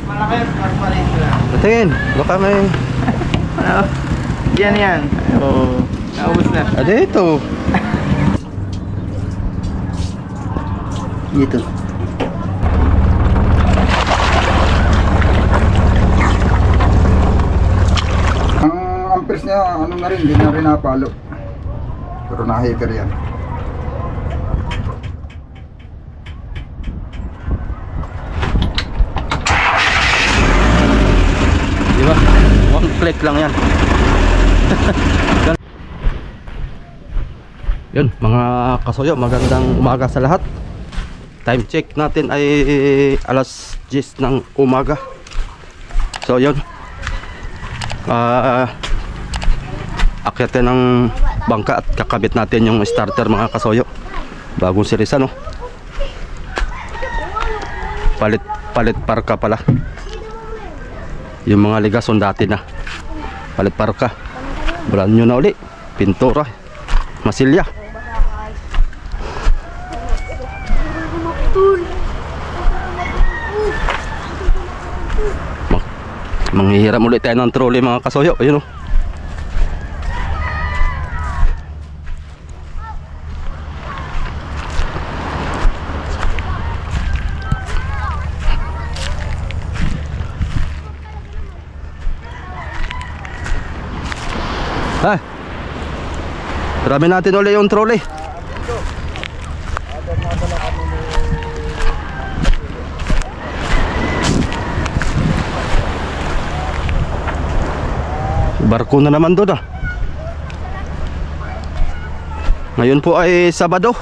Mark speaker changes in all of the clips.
Speaker 1: Malaki at parparin lang.
Speaker 2: Tingin, baka may...
Speaker 1: Ano? Yan. Oo. Naubos na.
Speaker 2: Dito. Dito.
Speaker 3: Ang amperes niya, ano na rin, hindi na rin napalo. Pero na-hater yan.
Speaker 2: Diba? One click lang yan. Yun, mga kasuyo, magandang umaga sa lahat. Time check natin ay alas 10 ng umaga. So yun, akyatin ng bangka at kakabit natin yung starter mga kasuyo. Bagong series ano. Palit parka pala. Yung mga ligason dati na palit parka, brand new na uli, pintura, masilya. Manghihiram ulit tayo ng trolley mga kasuyo. Ayun o. Ha? Grabe natin ulit yung trolley. Barko na naman doon ah. Ngayon po ay Sabado.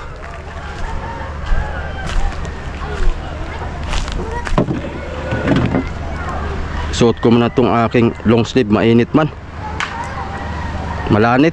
Speaker 2: Suot ko muna itong aking long sleeve, mainit man. Malanit.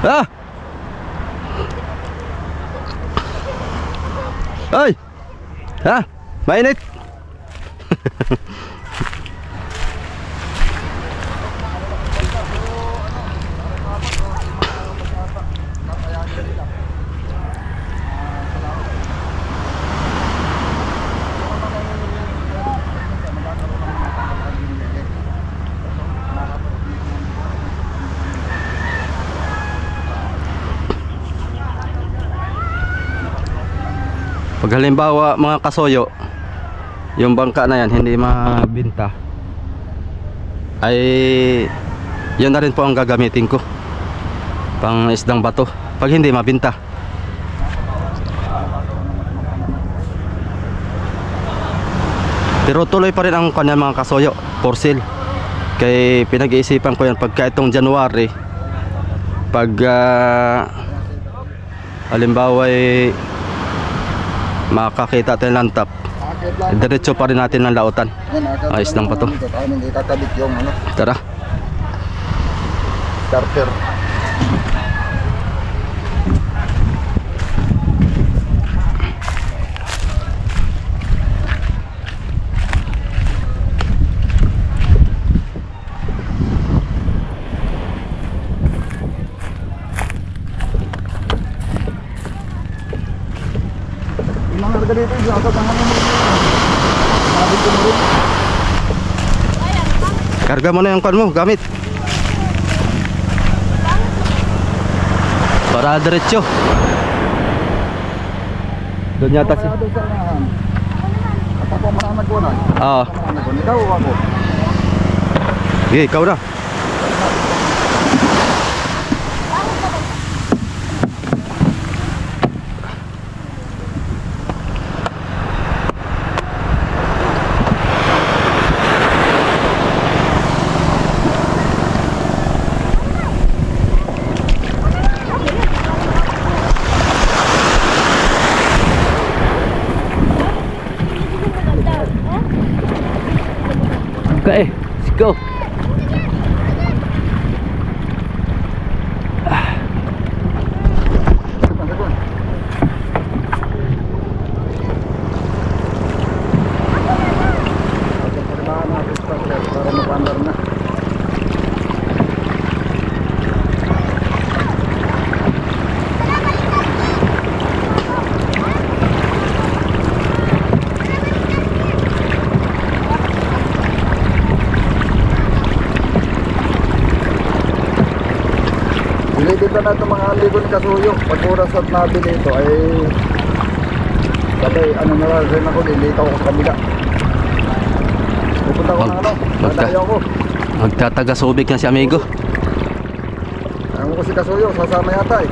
Speaker 2: Ah! Ay! Ha? Mainit! Pag halimbawa mga kasoyo, yung bangka na yan hindi mabinta, ay yun na rin po ang gagamitin ko pang isdang bato pag hindi mabinta. Pero tuloy pa rin ang kanya mga kasoyo, for sale. Kaya pinag-iisipan ko yan pagka itong January, pag halimbawa ay makakita tayo ng tap, diretso pa rin natin ng lautan. Ayos lang pa to. Tara.
Speaker 3: Starter. Dito yung tangan mo.
Speaker 2: Karga mo na yung kan mo, gamit. Para diretso. Doon yata si. Oo. Sige, ikaw na. Okay, let's go.
Speaker 3: ligo ni Kasuyo. Pag oras at nabili ito ay sabay ano na rin ako, lilitaw ko sa kabila. Pupunta ko ng ano, dadayo ako.
Speaker 2: Magtataga-subig na si amigo.
Speaker 3: Ayaw ko si Kasuyo, sasama yata eh.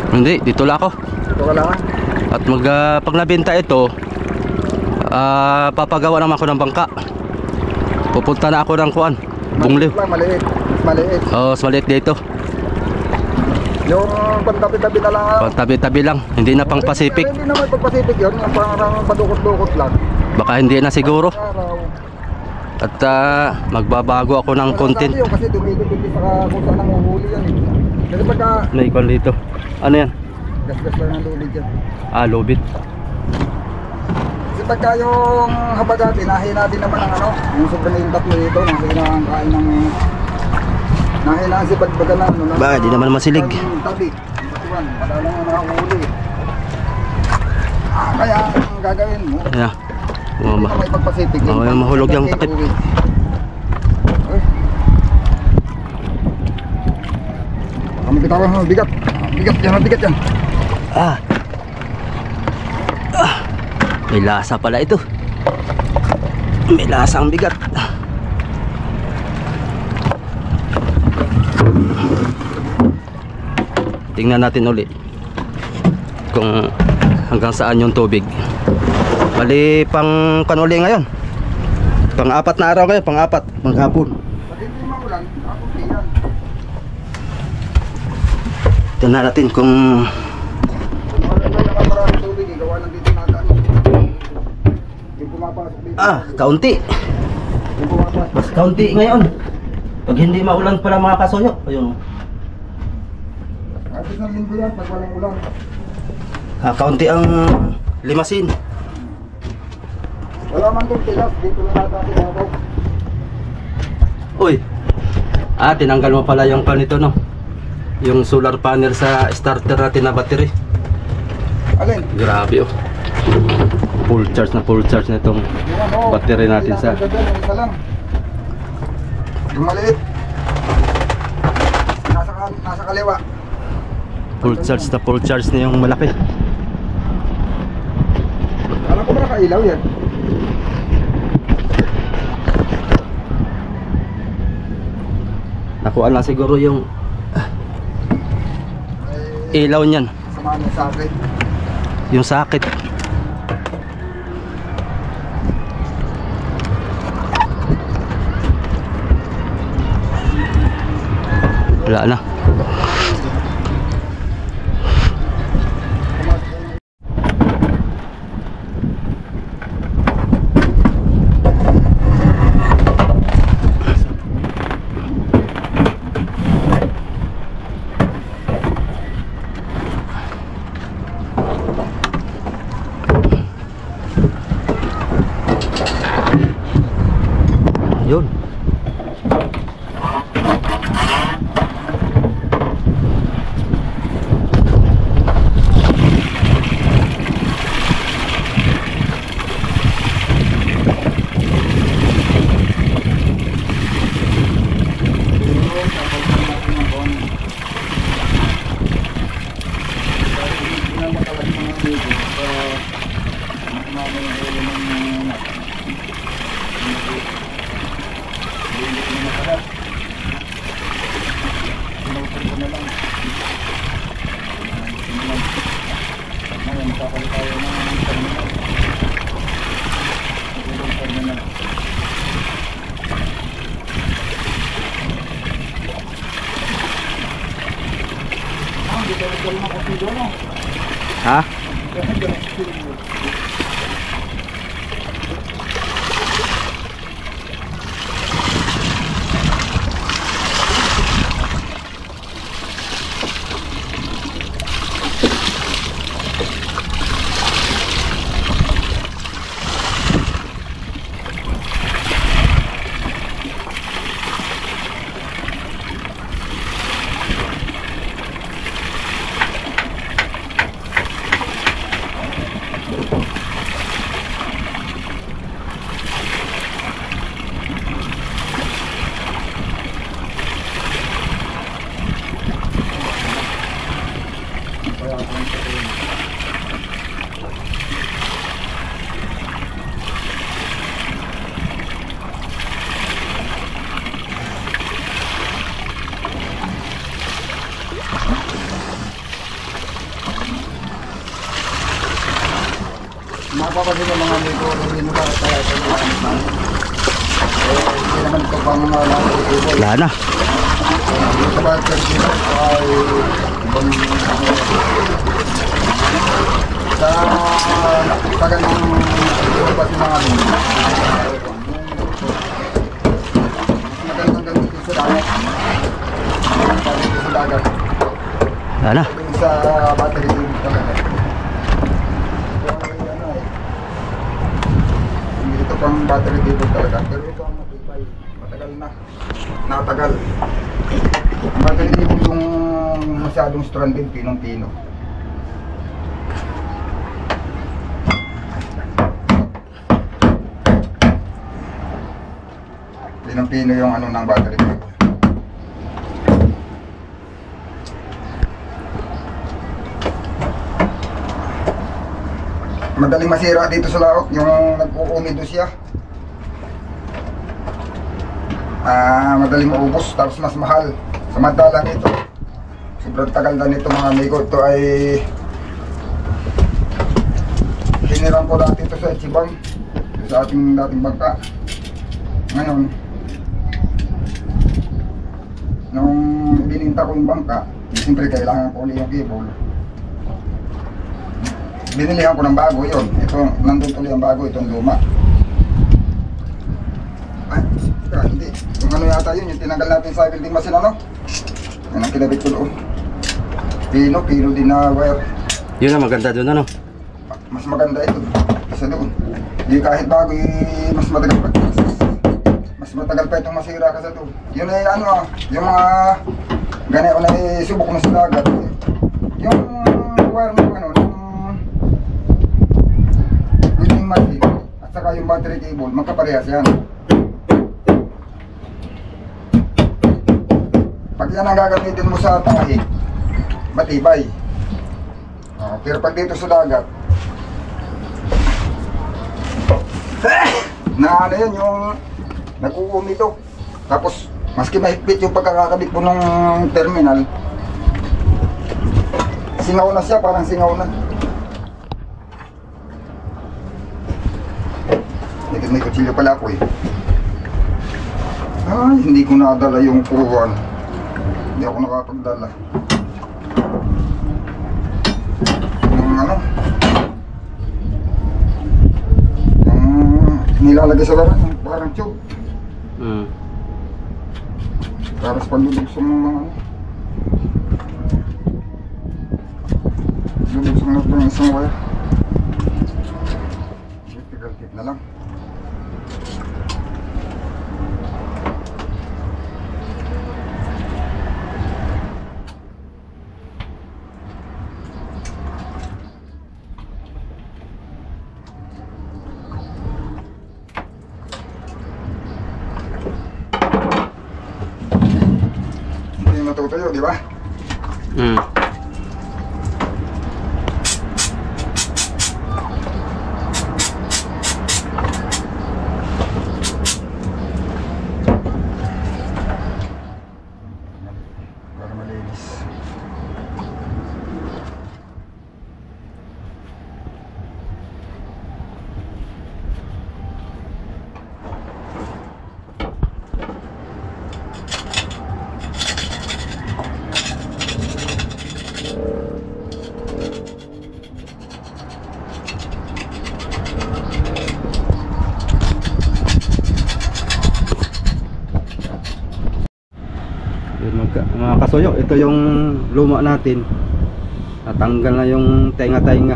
Speaker 2: Hindi, dito lang ako.
Speaker 3: Ito ka lang.
Speaker 2: At pag nabenta ito, papagawa naman ako ng bangka. Pupunta na ako ng kuan, Bungliw.
Speaker 3: Maliit, maliit.
Speaker 2: Oh, mas maliit dito.
Speaker 3: Yung pantabi-tabi na lang.
Speaker 2: Tabi-tabi lang, hindi na pang Pacific.
Speaker 3: Hindi naman pag Pacific yun, yung parang padukot-dukot lang.
Speaker 2: Baka hindi na siguro.
Speaker 3: Araw.
Speaker 2: At magbabago ako ng content.
Speaker 3: Sabi yun, kasi dumidipindi sa kung saan ang uhuli yan eh. Kasi pagka
Speaker 2: May ikon dito. Ano yan?
Speaker 3: gas-gas lang ang lubid dyan.
Speaker 2: Lubid.
Speaker 3: Kasi pagka yung habagati, nahina din naman ang ano, yung sobrang yung tatlo dito, nahina ang kain ng nahina si bagbaga na ano.
Speaker 2: Ba, di naman masilig.
Speaker 3: Ang tabi, batuan, wala lang ang nakahuli. Kaya ang gagawin mo,
Speaker 2: Yeah.
Speaker 3: hindi na may pag-Pacific.
Speaker 2: Yung mahulog yung takip.
Speaker 3: Kami kita ko, bigat. Bigat yan, bigat yan.
Speaker 2: May lasa pala ito. May lasa ang bigat. Tingnan natin ulit kung hanggang saan yung tubig. Bali pang panuli ngayon. Pang-apat na araw ngayon, pang-apat, panghapon.
Speaker 3: Pag hindi maulan, ako yan.
Speaker 2: Tingnan natin kung
Speaker 3: Wala na nakaparang tubig, gawa lang dito natin. Yung pumapasok dito.
Speaker 2: kaunti.
Speaker 3: Yung pumapasok.
Speaker 2: Mas kaunti ngayon. Pag hindi maulan pala mga kasoyo. Ayun.
Speaker 3: At isang linggo yan, pag walang ulan.
Speaker 2: Kaunti ang limasin.
Speaker 3: Wala man kong tilas, dito lang natin ako.
Speaker 2: Uy. Tinanggal mo pala yung kanito no. Yung solar panel sa starter natin na battery.
Speaker 3: Alin?
Speaker 2: Grabe oh. Full charge na itong
Speaker 3: Yung ano,
Speaker 2: battery natin sa
Speaker 3: yung isa lang. Yung maliit. Nasa kaliwa.
Speaker 2: full charge na yung malaki.
Speaker 3: Alam ko ba nakailaw yan?
Speaker 2: Nakuha lang siguro yung ilaw niyan.
Speaker 3: Samahan niya sa akin.
Speaker 2: Yung sakit. Wala na. Yun. Ha?
Speaker 3: Kaya ako ang sabihin. Mapapasin yung mga amigo, hindi mo kaya ito yung hindi naman ito pang
Speaker 2: Wala na.
Speaker 3: sa battery dito ay ibang sa tagal ng pati mga amigo. Magandang gamitin sa dagat. Sa dagat.
Speaker 2: Wala na.
Speaker 3: Sa battery dito talaga. Ito pang battery cable talaga, pero ito ang matibay, matagal na, natagal. Ang battery cable yung masyadong stranded, pinong-pino. Pinong-pino yung ano ng battery cable. Madaling masira dito sa laot, yung nag-uumido siya. Madaling maubos, tapos mas mahal. Samantalang ito, sobrang tagal na nito mga amigo. Ito ay hinirang ko dati ito sa Ichibang, sa ating dating bangka. Ngayon, nung bininta ko yung bangka, siyempre kailangan ko ulit yung cable. Binilihan ko ng bago yun. Ito, nandun tuloy ang bago, itong luma. Ay, hindi. Yung ano yata yun, yung tinanggal natin sa building machine, ano? Yan ang kinabit ko doon. Pino din na wire.
Speaker 2: Yun ang maganda doon, ano?
Speaker 3: Mas maganda ito. Isa doon. Hindi kahit bago, mas matagal pa. Mas matagal pa itong masira kasi ito. Yun ay ano, yung mga ganyan na subok na sa dagat. Yung wire mo, ano, machine at saka yung battery cable, magkaparehas yan. Pag yan ang gagamitin mo sa tangahig, matibay. Pero pag dito sa dagat, na ano yun, yung nag-uumito. Tapos, maski mahigpit yung pagkakakabit mo ng terminal, singaw na siya, parang singaw na. May kutsilyo pala ako eh. Ay, hindi ko nadala yung kuwan. Hindi ako nakapagdala. Yung ano, yung nilalagay sa laran, yung parang tube. Para sa pagdudugsong ng mga ano. Dudugsong na ito yung isang wire. Tigal tip na lang. Matutuyo, di ba? Para malinis.
Speaker 2: Mga kasuyo, ito yung luma natin. Natanggal na yung tenga-tenga.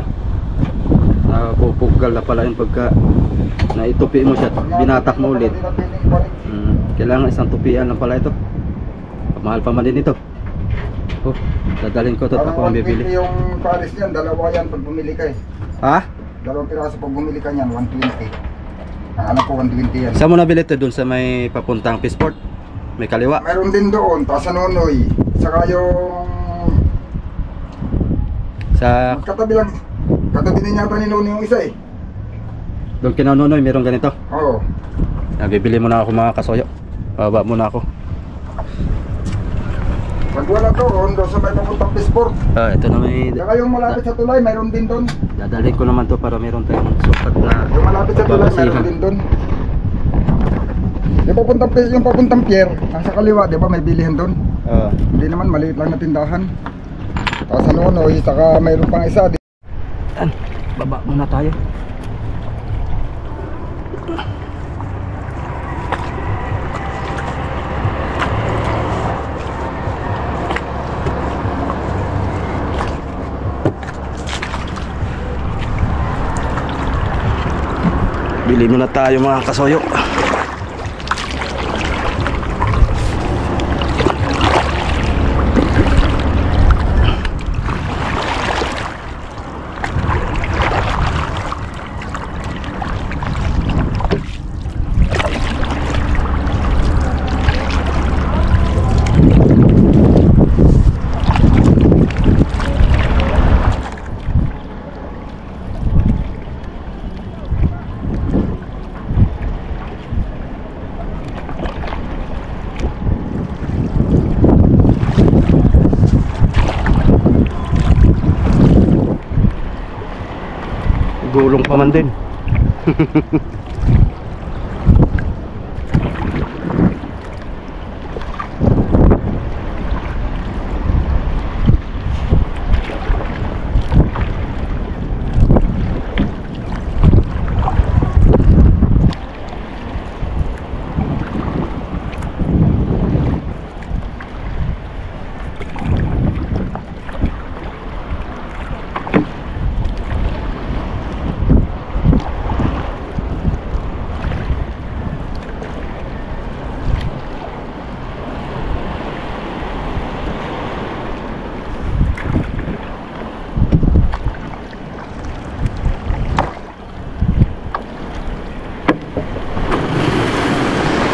Speaker 2: Napupugal na pala yung pagka naitupi mo siya, binatak mo ulit. Kailangan isang tupian lang pala ito. Mahal pa man din ito. Oh, dadalhin ko ito at ako ang bibili.
Speaker 3: Yung pares niyan, dalawa yan pag bumili ka eh.
Speaker 2: Ha?
Speaker 3: Dalawang piraso pag bumili ka niyan, 120. Ang anak ko 120 yan.
Speaker 2: Saan mo nabili ito? Doon sa may papuntang Peaceport? May kaliwa?
Speaker 3: Meron din doon, sa Nonoy. Saka yung
Speaker 2: Sa
Speaker 3: Magkatabi lang. Katabi din yata ni Nono yung isa eh.
Speaker 2: doon kina Nonoy, meron ganito.
Speaker 3: Oo.
Speaker 2: Bibili muna ako mga kasoyo. Baba muna ako.
Speaker 3: Pag wala doon sa may papuntang Pisport.
Speaker 2: Ito na may...
Speaker 3: Saka yung malapit sa tulay, mayroon din doon.
Speaker 2: Dadalhin ko naman to para meron tayong sukat na...
Speaker 3: Yung malapit sa tulay, mayroon din doon. Yung papuntang pier, nasa kaliwa, di ba may bilihan doon? Hindi naman, maliit lang na tindahan. Tapos sa Nonoy, saka mayroon pang isa.
Speaker 2: Baba muna tayo. Bili muna tayo mga kasoyo. Gulong pa man din.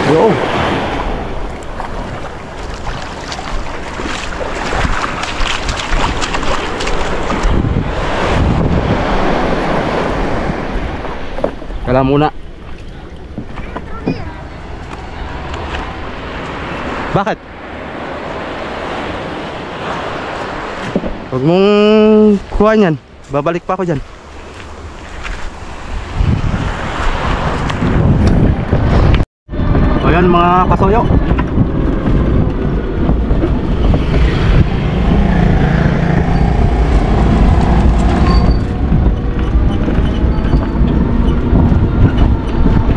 Speaker 2: Yo. Kala muna. Bakit? Huwag mong kuha niyan. Babalik pa ako dyan. Ayan mga kasoyo.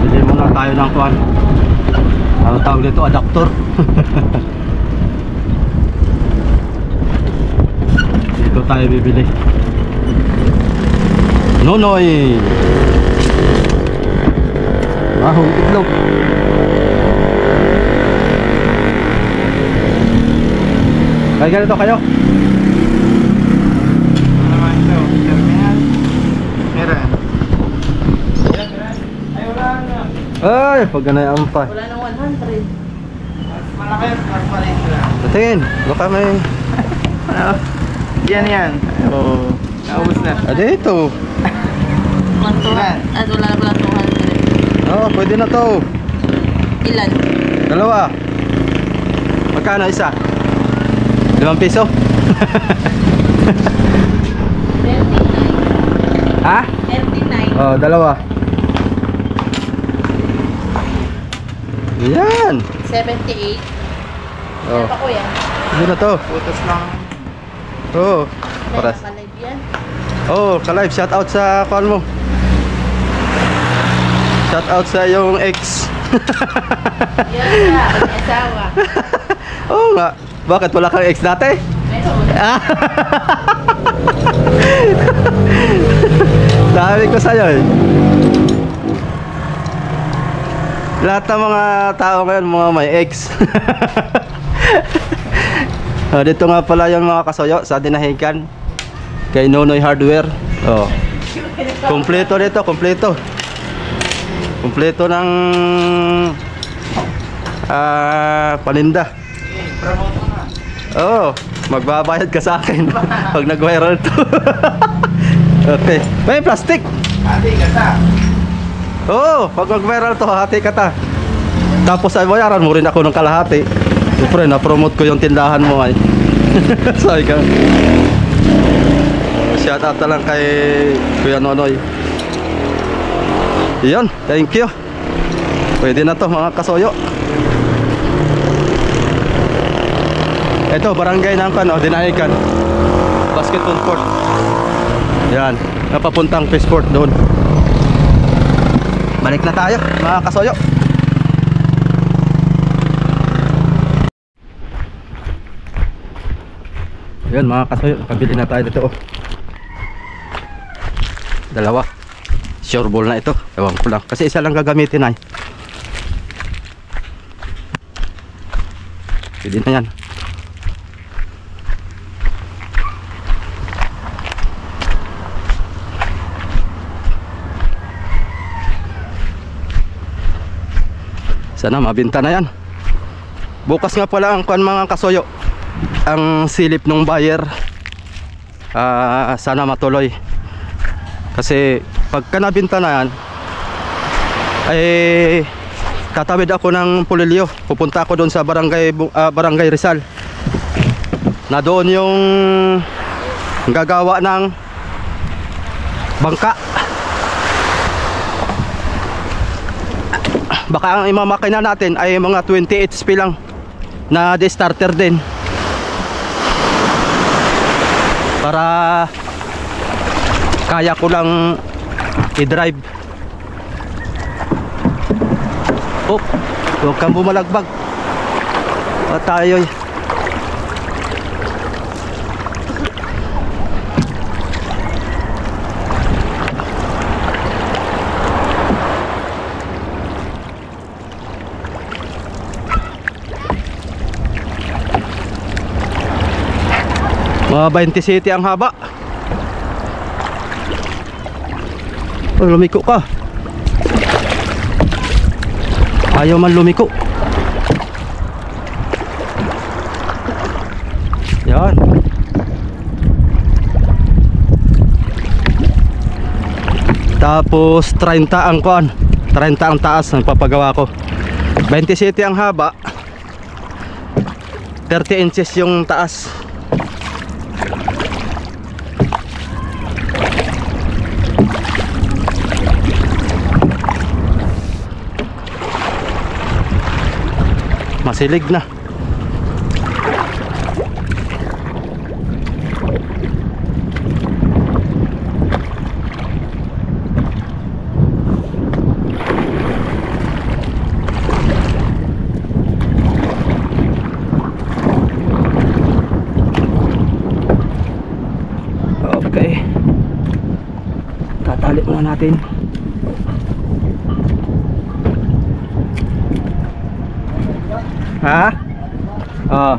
Speaker 2: Bili muna tayo ng kuwan. Ano tawag dito? Adapter. Dito tayo bibili. Nonoy. Mahong itlog. Kaya ganito kayo?
Speaker 1: Naman ito, terminal. Meron. Ay, wala na.
Speaker 2: Ay, pag ganayan pa.
Speaker 4: Wala nang 100.
Speaker 1: Mas malaki, mas maliit lang.
Speaker 2: Tingin, baka may...
Speaker 1: Ano? Yan. Oo. Naubos na.
Speaker 2: Dito.
Speaker 1: Ilan?
Speaker 4: At wala na pala 200.
Speaker 2: Oo, pwede na to.
Speaker 4: Ilan?
Speaker 2: Dalawa. Magkano isa? 5 piso?
Speaker 4: 39.
Speaker 2: Ha?
Speaker 4: 39.
Speaker 2: Oh, dalawa. Yan.
Speaker 4: 78.
Speaker 2: Oh,
Speaker 4: Ano pa kuya?
Speaker 2: pwede na to.
Speaker 1: Putos lang.
Speaker 2: Oo.
Speaker 4: May
Speaker 2: Paras.
Speaker 4: nakalive yan.
Speaker 2: Oh, ka-live. Shout out sa call mo. Shout out sa yung ex.
Speaker 4: Yan na, may asawa.
Speaker 2: Oo nga. Bakit wala kang ex dati?
Speaker 4: Meron.
Speaker 2: Sabi ko sa'yo eh. Lahat ng mga tao ngayon, mga may ex. Dito nga pala yung mga kasoyo sa Dinahican. Kay Nonoy Hardware. Oh. Kompleto dito, kompleto. Kompleto ng paninda.
Speaker 1: Promote mo na.
Speaker 2: Oo, Magbabayad ka sa akin pag nag-viral to. Okay. May plastic.
Speaker 1: Ate, gata.
Speaker 2: Oo, pag mag-viral to, hati ka ta. Tapos ay bayaran mo rin ako ng kalahati. Siyempre, na-promote ko yung tindahan mo ay. Sorry ka. Shout out na lang kay Kuya Nonoy. Iyon, thank you. Pwede na to mga kasoyo. Ito, barangay ng Dinahican. Basketball court. Yan, napapuntang Peaceport doon. Balik na tayo mga kasoyo. Yan mga kasoyo, nakabili na tayo dito oh. Dalawa. Sure ball na ito. Ewan ko lang. Kasi isa lang gagamitin ay. Pwede na yan. Sana mabinta na yan. Bukas nga pala ang mga kasoyo, ang silip ng buyer. Sana matuloy. Kasi pagka nabinta na yan, ay tatawid ako ng Pulilio. Pupunta ako doon sa barangay Rizal. Na doon yung gagawa ng bangka. Baka ang imamakina natin ay mga 20 HP lang na de-starter din. Para kaya ko lang i-drive. Oh, huwag kang bumalagbag. Tayo'y mga 20 city ang haba. Oh, lumiko ka. Ayaw man lumiko. Yan. Tapos 30 ang kuan. 30 ang taas ng papagawa ko. 20 city ang haba. 30 inches yung taas. Masilig na. Okay. Tatali muna natin. Ha? Oh.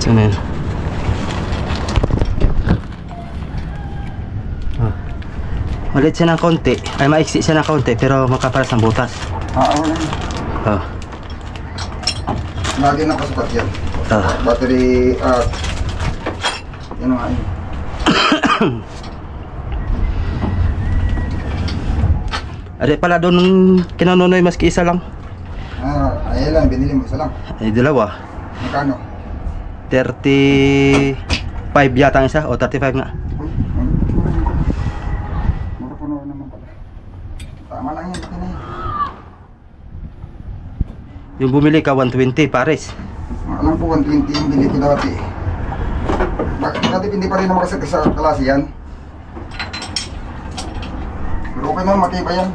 Speaker 2: Sana yun. Malit siya ng konti, ay maiksi siya ng konti pero makaparas ng butas. Oh.
Speaker 3: Lagi nakasukat yan. Battery, yun nga yun.
Speaker 2: Ari pala doon kinanunoy maski isa lang.
Speaker 3: Ayan lang, binili mo isa lang.
Speaker 2: Ay dalawa.
Speaker 3: Magkano?
Speaker 2: 35 yata ang isa o 35 nga.
Speaker 3: Mura-puno naman pala. Tama lang yan, na yan.
Speaker 2: Yung bumili ka 120 pares.
Speaker 3: Alam ko 120 yung bili ko dati. Bakit dati hindi pa rin naman kasi sa klase yan. Pero okay naman, matibay yan.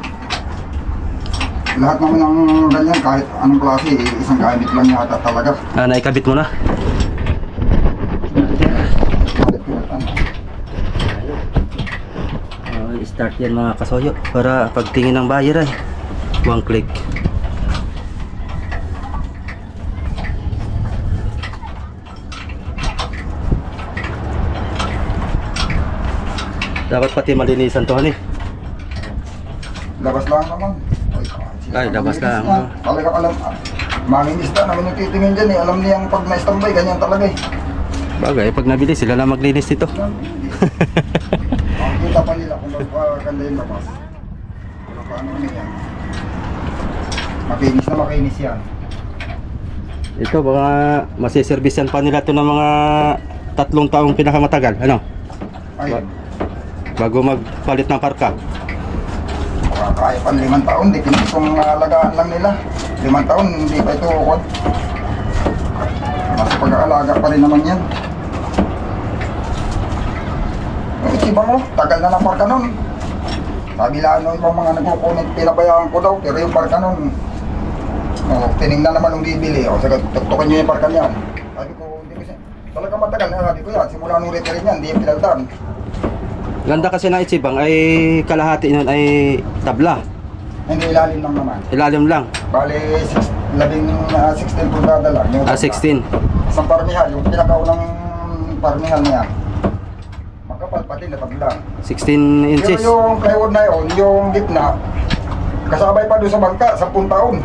Speaker 3: Lahat naman ng ganyan, kahit anong klase, isang gamit lang yata talaga.
Speaker 2: Naikabit mo na. Start yan mga kasoyo para pagtingin ng buyer ay one click. Dapat pati malinisan to eh.
Speaker 3: Labas lang naman.
Speaker 2: Ay, labas lang.
Speaker 3: Talaga alam. Manging isda namin yung titingin dyan eh. Alam niyang pag na-standby, ganyan talaga eh.
Speaker 2: Bagay, pag nabili sila na maglinis nito.
Speaker 3: Ang kita pa nila kung magpaganda yung labas. Pero paano yan? Makinis na makinis yan.
Speaker 2: Ito baka masiservisan pa nila to ng mga 3 taong pinakamatagal. Ano?
Speaker 3: Ayun.
Speaker 2: Bago magpalit ng parka.
Speaker 3: Kaya pa 5 taon, depende kung alagaan lang nila. 5 taon, hindi pa ito ukod. Mas pag-aalaga pa rin naman yan. Yung iba mo, tagal na ng parka nun. Sabi lang nung ibang mga nagkukunin, pinabayaan ko daw, pero yung parka nun, tinignan naman nung bibili. O, sige, tuktukan nyo yung parka niyan. Sabi ko, hindi kasi, talaga matagal na, sabi ko yan, simula nung repair niyan, hindi yung pinaltan.
Speaker 2: Ganda kasi ng Ichibang ay kalahati nun ay tabla.
Speaker 3: Hindi ilalim lang naman.
Speaker 2: Ilalim lang.
Speaker 3: Bali, 16 pulgada lang. Yung
Speaker 2: 16.
Speaker 3: isang parmihal, yung pinakaunang parmihal niya. Makapal pati na tabla.
Speaker 2: 16 inches.
Speaker 3: Pero yung plywood na yun, yung gitna, kasabay pa doon sa bangka, 10 taon.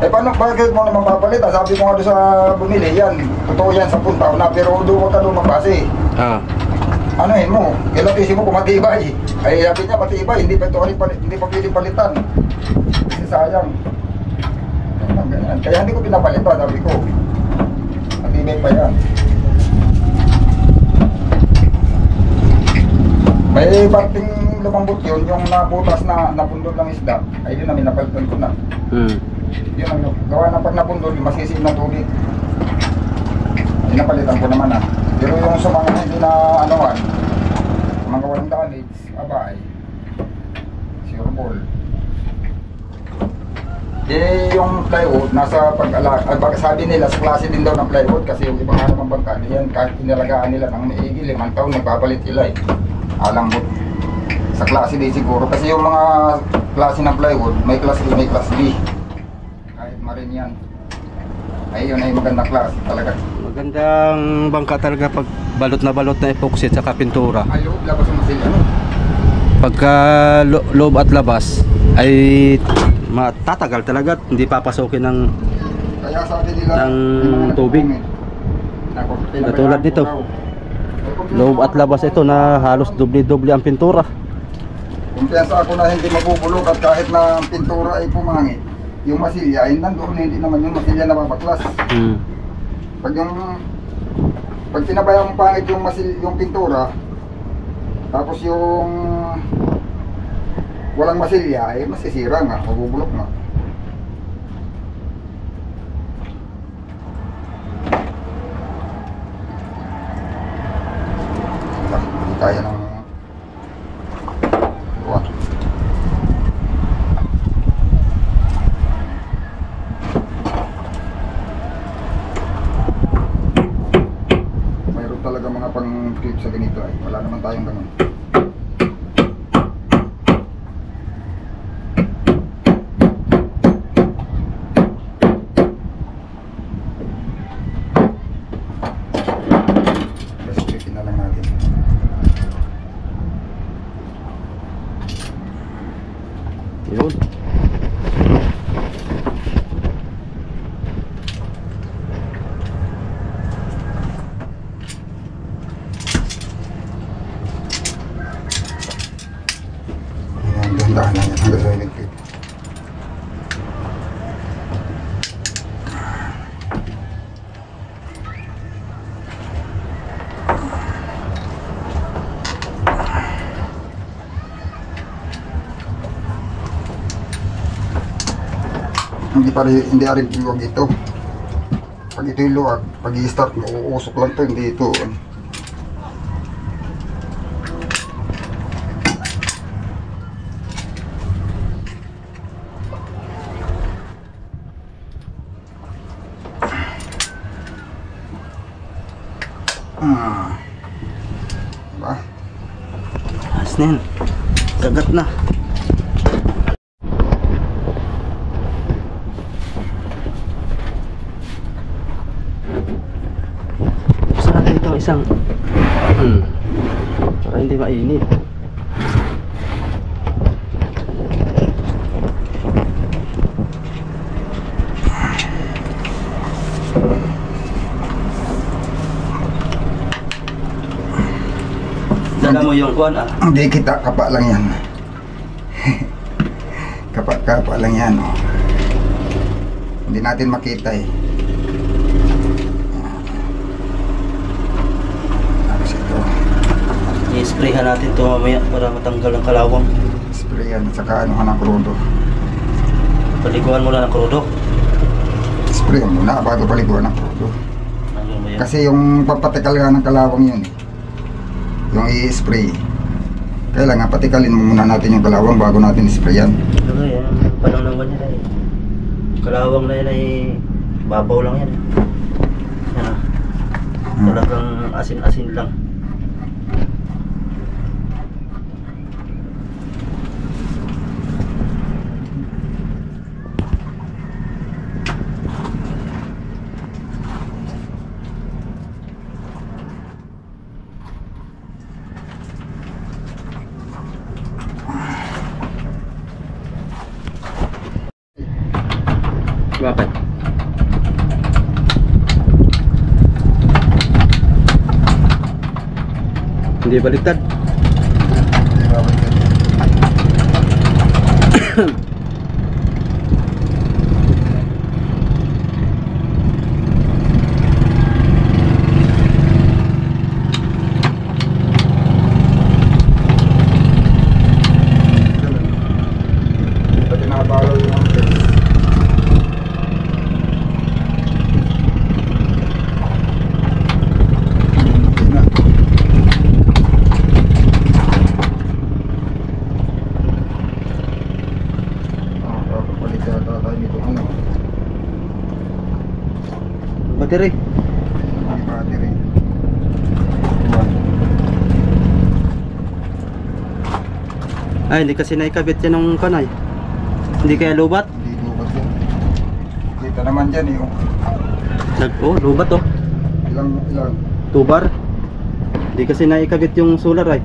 Speaker 3: Eh paano, bakit mo naman papalit? Sabi ko nga doon sa bumili, yan, totoo yan, 10 taon na, pero doon ka doon magbase.
Speaker 2: Ah.
Speaker 3: Anuhin mo, ilatisin mo kung matibay. Ay, sabi niya matibay, hindi pa ito hindi pa pwede palitan. Kasi sayang. Ganyan. Kaya hindi ko pinapalitan, sabi ko. Matibay pa yan. May parting lumambot yun, yung nabutas na napundol ng isda, ay yun namin napalitan ko na. Yun ang gawa na pag napundol, masisim ng tubig. Ay napalitan ko naman ah. Pero yung sa mga hindi na anuhan, mga walang damage, abay, sure ball. Eh, yung plywood, nasa pag-alaga, sabi nila, sa klase din daw ng plywood kasi yung ibang naman bangka, yan, kahit inalagaan nila ng maigi, 5 taon, nagpapalit sila eh. Alambot. Sa klase din siguro, kasi yung mga klase ng plywood, may class A, may class B. Kahit marin yan. Ay, yun ay magandang klase talaga.
Speaker 2: Magandang bangka talaga pag balot na epoxy at saka pintura.
Speaker 3: Ay, loob, labas ang masil, ano?
Speaker 2: Pagka loob at labas ay matatagal talaga, hindi papasokin ng
Speaker 3: Kaya sabi nila,
Speaker 2: ng tubig. Katulad nito. Loob at labas ito na halos doble-doble ang pintura.
Speaker 3: Kumpiyansa ako na hindi mabubulok at kahit na ang pintura ay pumangit. Yung masilya ay nandoon, hindi naman yung masilya na mabaklas. Pag pinabayang pangit yung pintura, tapos yung walang masilya ay masisira nga, mabubulok nga. Hindi kaya ng what? Mayroon talaga mga pang-clip sa ganito ay wala naman tayong ganun.
Speaker 2: Yun.
Speaker 3: Ayan, dahan-dahan na yan hanggang sa electric. Hindi rin luwag ito. Pag ito yung luwag, pag i-start mo, uusok lang ito, hindi ito. Diba?
Speaker 2: Ayos na yan. Kagat na. Buksan natin ito isang para hindi mainit. Dala mo yung kuwan ah.
Speaker 3: Hindi kita, kapa lang yan. Kapa lang yan. Oh. Hindi natin makita eh. Tapos ito.
Speaker 2: I-sprayhan natin ito mamaya para matanggal ang kalawang.
Speaker 3: Spray yan. At saka ano ka ng krudo.
Speaker 2: Paliguan mo lang ng krudo.
Speaker 3: Spray muna bago paliguan ng krudo.
Speaker 2: Ano ba yan?
Speaker 3: Kasi yung papatikal nga ng kalawang yun eh. Yung i-spray. Kailangan patikalin mo muna natin yung kalawang bago natin i-sprayan.
Speaker 2: Ano yan? Panang naman yan eh. Kalawang na yan ay babaw lang yan eh. Yan ah. Talagang asin-asin lang. Bakit? Hindi baliktad.
Speaker 3: Pati nakabalo yung mga test.
Speaker 2: Battery.
Speaker 3: Battery.
Speaker 2: Ay, hindi kasi naikabit yan ng kanay. Hindi kaya lubat?
Speaker 3: Hindi lubat yan. Kita naman dyan eh.
Speaker 2: Oh, lubat oh.
Speaker 3: Ilang.
Speaker 2: 2 bar. Hindi kasi naikabit yung solar ay.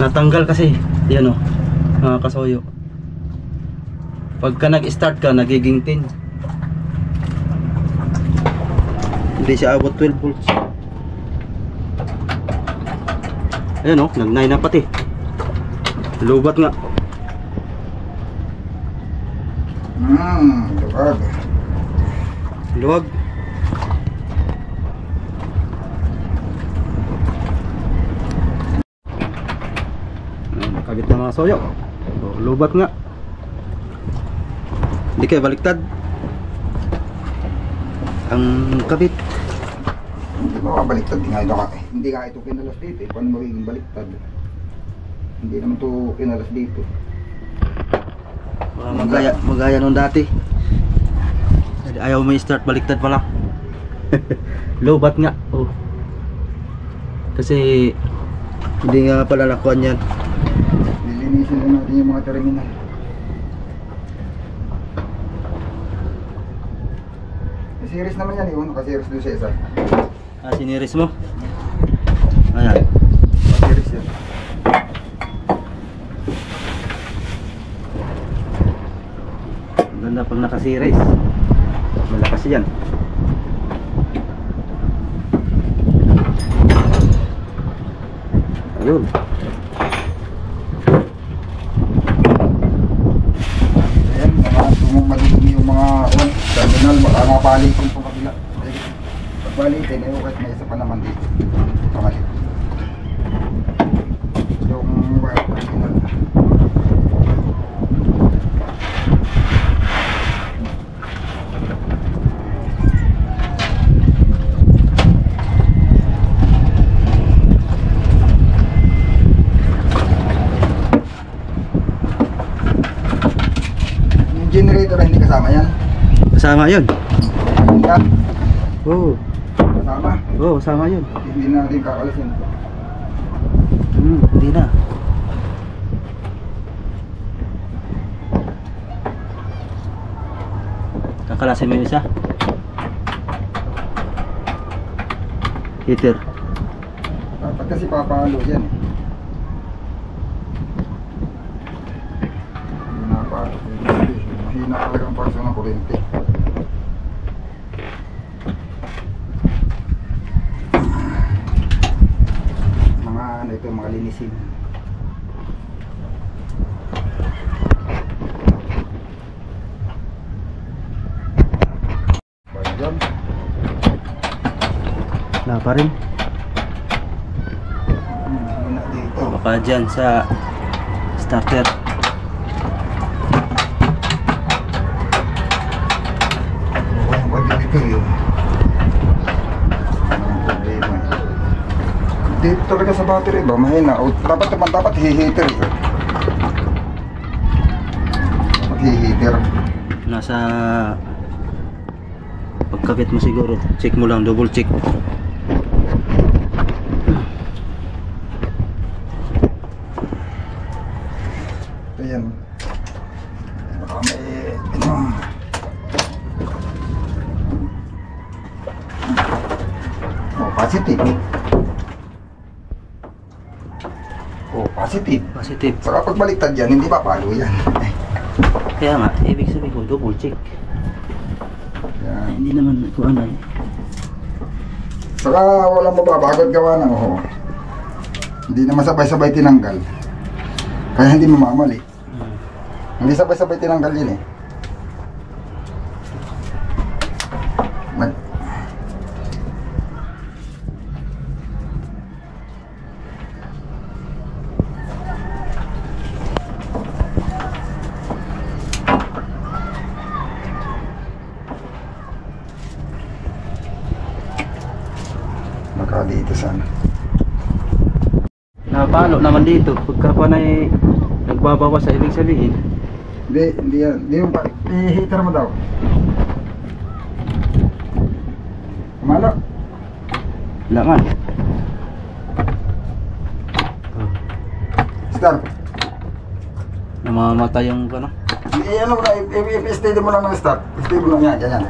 Speaker 2: Natanggal kasi. Yan oh. Mga kasoyo. Pagka nag-start ka, nagiging 10. Hindi siya abot 12 volts. Ayan oh, nag-9 na pati. Lubat nga.
Speaker 3: Luwag.
Speaker 2: Luwag. Nakabit na mga soyo. Oh, lubat nga. Hindi kayo baliktad. Ang kabit.
Speaker 3: Hindi makabaliktad nga ito ka. Hindi nga ito kinalas dito eh. Paano magiging baliktad? Hindi naman ito kinalas dito.
Speaker 2: Magaya nung dati. Ayaw mo i-start, baliktad pala. Lubat nga. Oh. Kasi hindi nga pala nakuhan yan.
Speaker 3: Lilinisin lang natin yung mga terminal. Series naman yan yun, naka-series doon sa isa.
Speaker 2: Ah, siniris mo? Ayan.
Speaker 3: Naka-series yan.
Speaker 2: Ganda pag naka-series. Malakas yan. Ayun.
Speaker 3: Ayan, mga madudumi yung mga terminal, baka nga palitin po kabila. Palitin, eh, kahit may isa pa naman dito. Pamalit. Yung wire terminal. Yung generator hindi kasama yan.
Speaker 2: Kasama yun.
Speaker 3: Yan.
Speaker 2: Oh,
Speaker 3: Kasama.
Speaker 2: oh, sama yun.
Speaker 3: Hindi natin kakalasin.
Speaker 2: Hindi na. Kakalasin mo yung isa. Heater.
Speaker 3: Dapat kasi papalo yan. Pinapalo. Mahina talaga ang parso ng kuryente. Mga ano ito, mga linisin. Bayan.
Speaker 2: Na pa rin.
Speaker 3: Mahina dito.
Speaker 2: Baka dyan sa starter.
Speaker 3: Wag dito yun. Anong problema eh. Dito talaga sa battery ba, mahina. O, dapat naman dapat hihitter eh. Dapat hihitter.
Speaker 2: Nasa pagkabit mo siguro. Check mo lang, double check.
Speaker 3: Ayan. Baka may oh, positive. Oh, positive.
Speaker 2: Positive.
Speaker 3: Saka pagbaliktad yan, hindi papalo yan.
Speaker 2: Kaya nga, ibig sabihin ko, double check.
Speaker 3: Yan.
Speaker 2: Hindi naman kung ano.
Speaker 3: Saka walang mababagod gawa ng hindi naman sabay-sabay tinanggal. Kaya hindi mamamali. Hindi sabay-sabay tinanggal yun eh. Baka dito sana.
Speaker 2: Napalo naman dito. Pagka pa na nagbabawas sa ibig sabihin.
Speaker 3: Hindi yan. Hindi yung i-heater mo daw. Kumalo.
Speaker 2: Laman.
Speaker 3: Start.
Speaker 2: Namamatay yung ano.
Speaker 3: Ano mo na, i-steady mo lang ng start. I-steady mo lang yan, ganyan.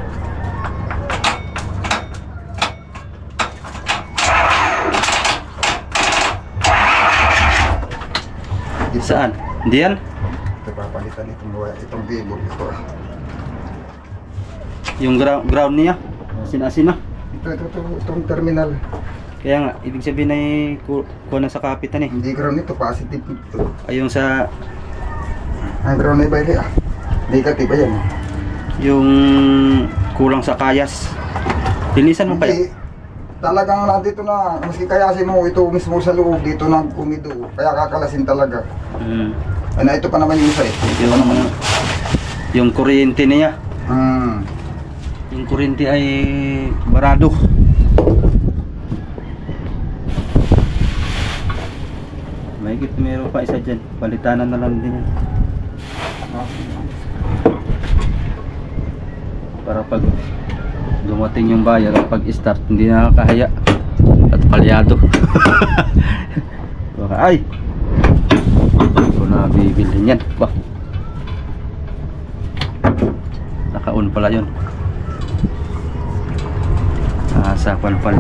Speaker 2: Saan? Hindi yan?
Speaker 3: Ito papalitan itong cable ito.
Speaker 2: Yung ground niya? Sinasin na?
Speaker 3: Itong terminal.
Speaker 2: Kaya nga, ibig sabihin ay kuha na sa kapitan eh.
Speaker 3: Hindi ground ito, positive ito.
Speaker 2: Ay yung sa,
Speaker 3: Ang ground na iba yun negative ba yan?
Speaker 2: yung kulang sa kayas. Linisan mo kaya?
Speaker 3: Hindi. Talagang nandito na, maski kayasin mo ito mismo sa loob, dito na umido. Kaya kakalasin talaga. Ay na ito pa naman yung isa eh. Ito pa naman.
Speaker 2: Yung kuryente niya. Yung kuryente ay barado. Mahigit meron pa isa dyan. Palitanan na lang din yan. Para pag dumating yung buyer at pag start hindi nakakahaya at palyado. Baka ay ko na bibilhin yan. Bah, naka-on pala yun. Sa palpal.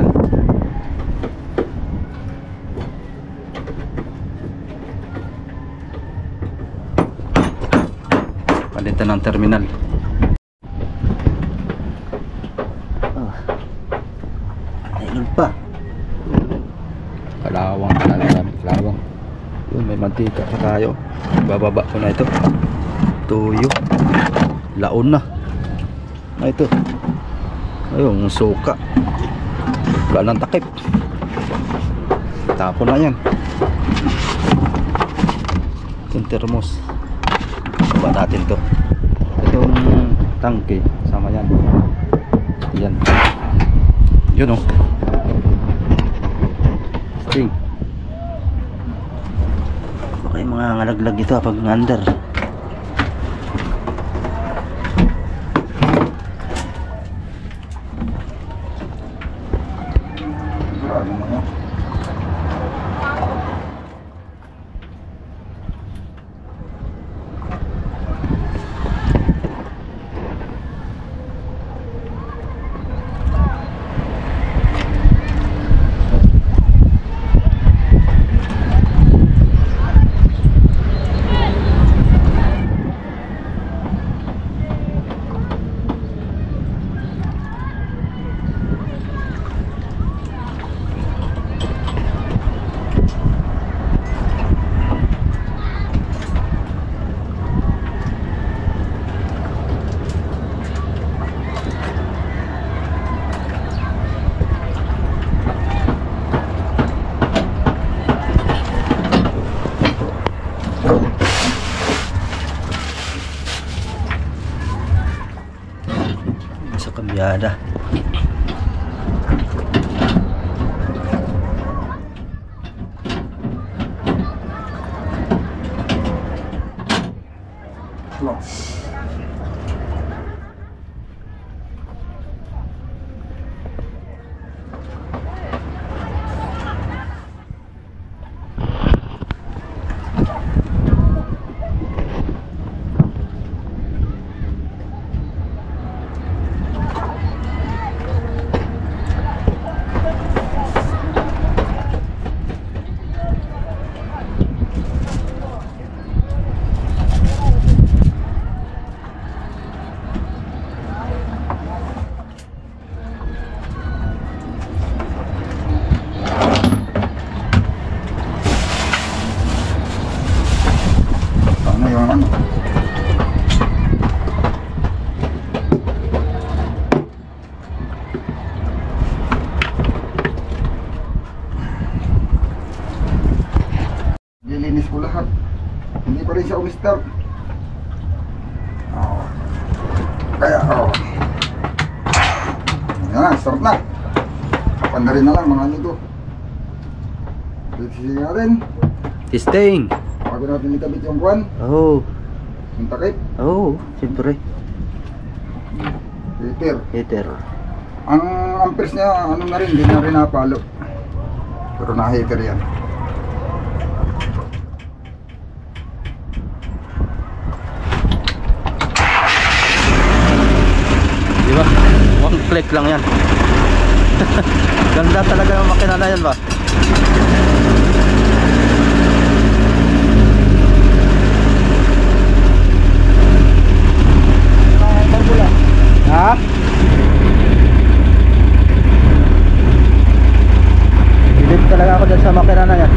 Speaker 2: Palitan ng terminal. Ayun pa. Kalawang talaga, kalawang. Yun, may mantika pa tayo. Bababa ko na ito. Tuyo. Laon na. Ito. Ayun, suka. Wala ng takip. Tapon na yan. Itong termos. Baba natin to. Itong tangke. Sama yan. Yan. Yun o. Sting. Baka yung mga ngalaglag ito pag under.
Speaker 3: bago mo yan.
Speaker 2: Sa kabyada. Ano yung ano? Nilinis ko lahat. Hindi pa rin siya umistart. Oh. Kaya, oh. Yan, start na. Panda rin na lang mga amigo. Sisihin natin. Testing.
Speaker 3: Bago natin ikabit yung buwan.
Speaker 2: Oh.
Speaker 3: Yung takip.
Speaker 2: Oh, siyempre.
Speaker 3: Heater.
Speaker 2: Heater.
Speaker 3: Ang amperes niya, ano na rin, hindi na rin napalo. Pero na-heater yan.
Speaker 2: Di ba? One click lang yan. Ganda talaga ng makina na yan ba? Ha? Bilib talaga ako dyan sa makina na yan.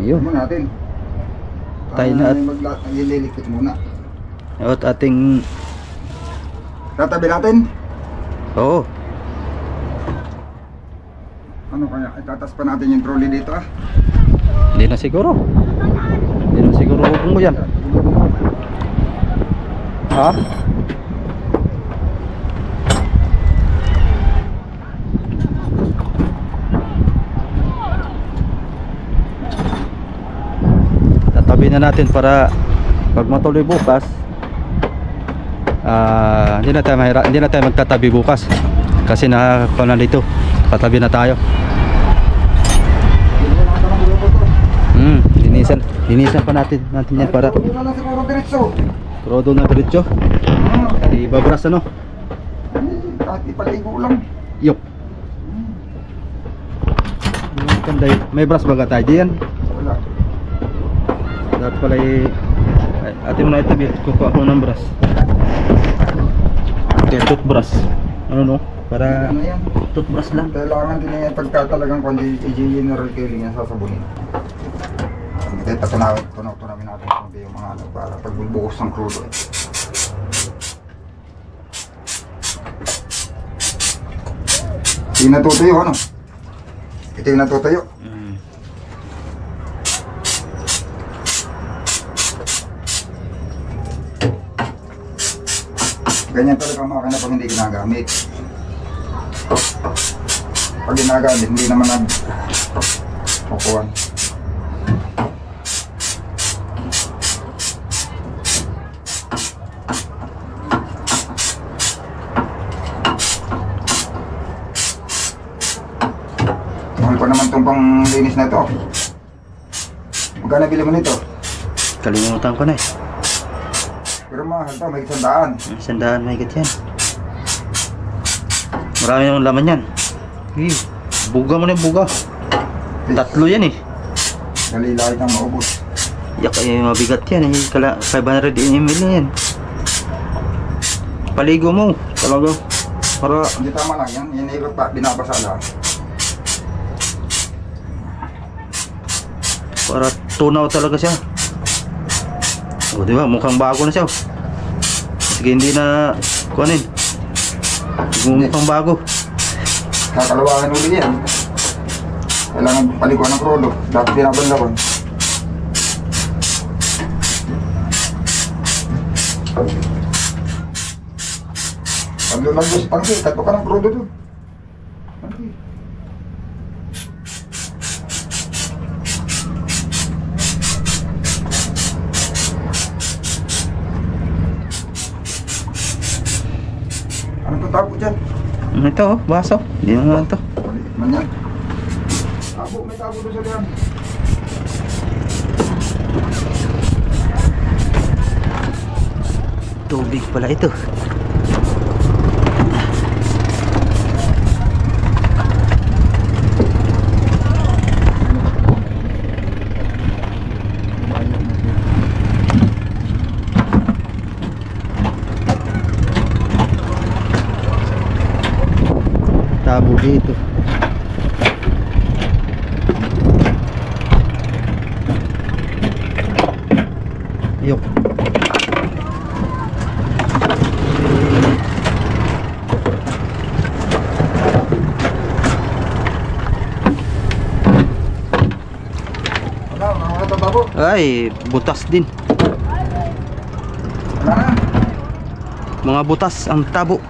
Speaker 2: Yun.
Speaker 3: Natin.
Speaker 2: Tayo na at
Speaker 3: Ililikit muna.
Speaker 2: at ating
Speaker 3: Tatabi natin.
Speaker 2: oo.
Speaker 3: Ano kaya? Itatas pa natin yung trolley dito ah.
Speaker 2: Hindi na siguro. Hindi na siguro hubong mo yan. Ha? Tatabi na natin para pag matuloy bukas hindi na tayo magtatabi bukas kasi nakakuha na dito, patabi na tayo. Linisan pa natin yan para
Speaker 3: Ito na lang siguro diretso.
Speaker 2: rodo na diretso. Ibabras ano?
Speaker 3: Kahit ipaligo lang.
Speaker 2: Yok. May brush ba tayo diyan?
Speaker 3: Wala.
Speaker 2: Dapat pala atin mo na itabi. Kukuha ko ng brush. Okay, toothbrush. Ano no? Para
Speaker 3: Ano yan?
Speaker 2: toothbrush lang.
Speaker 3: Kailangan din yan pagka talagang kundi i-general killing yan sasabunin. Ano Kaya tunawin natin yung mga ano para pagbubukos ng crudo. Ito yung natutuyo, ano? Ito yung natutuyo. Ganyan talaga ang makina pag hindi ginagamit. Pag ginagamit, hindi naman nag-kukuhan. Mahal pa naman itong pang linis na ito. Magkano bili mo nito?
Speaker 2: Kalimutan ko na eh.
Speaker 3: Pero mahal pa, may 100.
Speaker 2: 100 may yan. Marami naman laman yan. Buga mo na yung buga. 3 yan eh.
Speaker 3: Dali lang itang maubos.
Speaker 2: Yak eh, mabigat yan eh. 500 ml yan. Paligo mo talaga. Para
Speaker 3: Hindi tama lang yan. Yan pa, binabasa lang.
Speaker 2: para tunaw talaga siya. O diba, mukhang bago na siya. Sige, hindi na kuhanin. Mukhang bago.
Speaker 3: Kakalawakan uli yan. Kailangan paliguan ng krodo. Dapat binabandawan. Pag lumagos, pangki, tato ka ng krodo doon. Pangki. Ano ito tabo dyan?
Speaker 2: Ito, baso. Hindi naman ito.
Speaker 3: Maliit man yan. Tabo, may tabo doon sa liyan.
Speaker 2: Tubig pala ito. Tabo dito. Yok.
Speaker 3: Wala, mga ito tabo.
Speaker 2: Ay, butas din.
Speaker 3: Wala na.
Speaker 2: Mga butas ang tabo.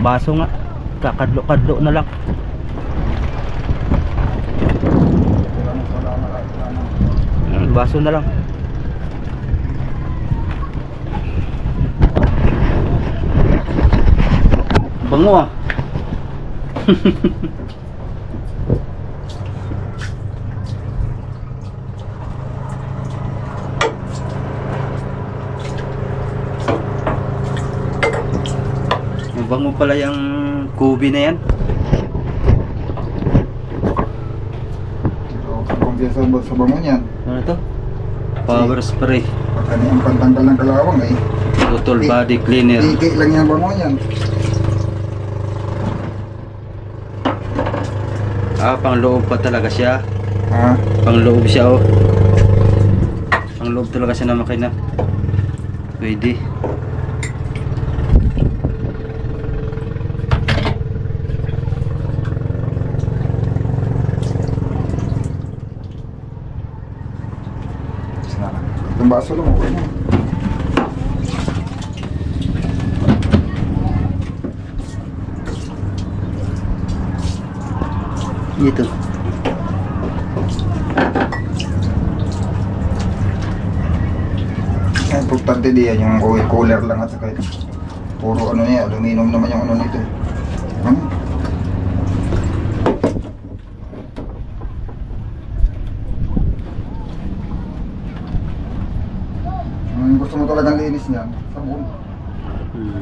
Speaker 2: Baso nga. Kakadlo-kadlo na lang. Baso na lang. Bango ah. Bango pala yung kubi na yan.
Speaker 3: Kumpiyansa sa bango niyan.
Speaker 2: Ano ito? Power spray.
Speaker 3: Pagka yung pantanggal ng kalawang eh.
Speaker 2: Total body cleaner.
Speaker 3: Tiki lang yung bango niyan.
Speaker 2: Ah, pang loob pa talaga siya.
Speaker 3: Ha?
Speaker 2: Pang loob siya oh. Pang loob talaga siya na makina. Pwede.
Speaker 3: Itong baso lang okay na.
Speaker 2: Dito.
Speaker 3: Ang importante diyan yung oil cooler lang at saka puro ano niya, aluminum naman yung ano nito. Ano? Gusto mo talagang linis niyan, sabon.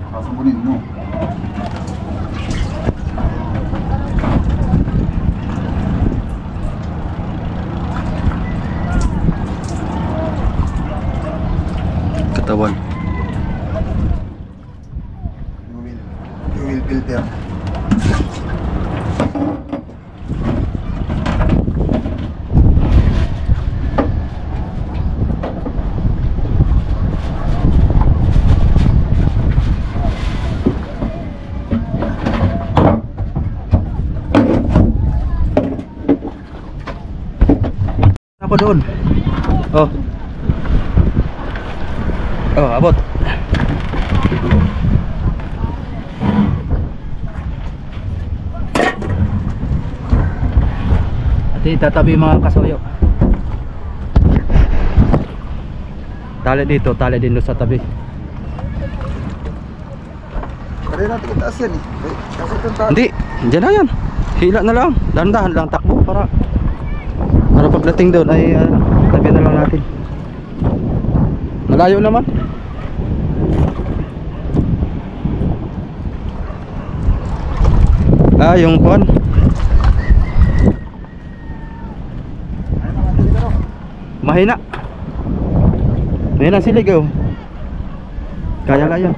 Speaker 3: Sabunin mo.
Speaker 2: Katawan.
Speaker 3: Oil filter.
Speaker 2: ako doon. Oh. Oh, abot. At itatabi mga kasuyo. Tali dito, tali din doon sa tabi.
Speaker 3: Kaya natin itaas yan eh. Kasi itong taas.
Speaker 2: Hindi, dyan na yan. Hila na lang, dahan-dahan lang takbo para pagdating doon ay tabi na lang natin. Malayo naman. Yung kuwan. Mahina. Mahina silig oh. Kaya lang yan.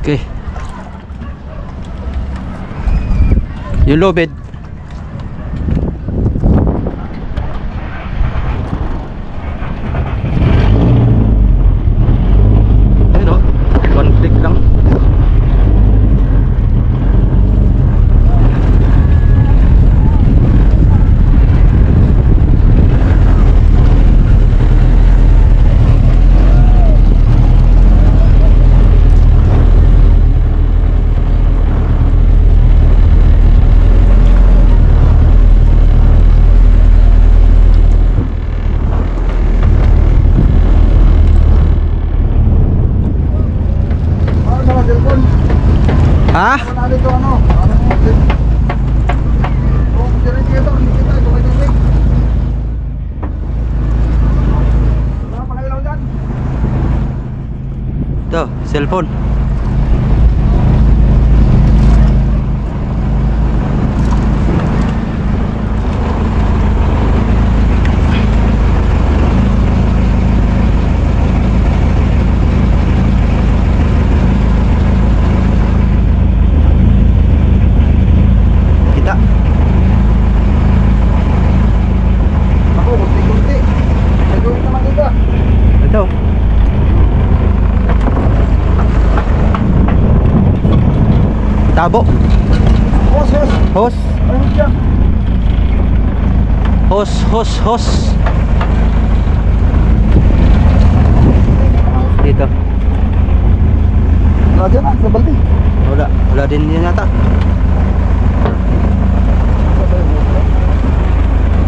Speaker 2: Okay. Yung lobed. Ayun o. One click lang. Ha?
Speaker 3: Wala dito ano? Kung dito, hindi kita. Ito kayo tubig. Wala pa kayo lang dyan.
Speaker 2: Ito, cellphone.
Speaker 3: Ako, kunti-kunti. May gawin naman dito.
Speaker 2: Ito. Tabo.
Speaker 3: Hos, hos.
Speaker 2: Hose.
Speaker 3: Ayun siya.
Speaker 2: Hose, hose, hose. Dito.
Speaker 3: Wala dyan sa balde.
Speaker 2: Wala din yan yata.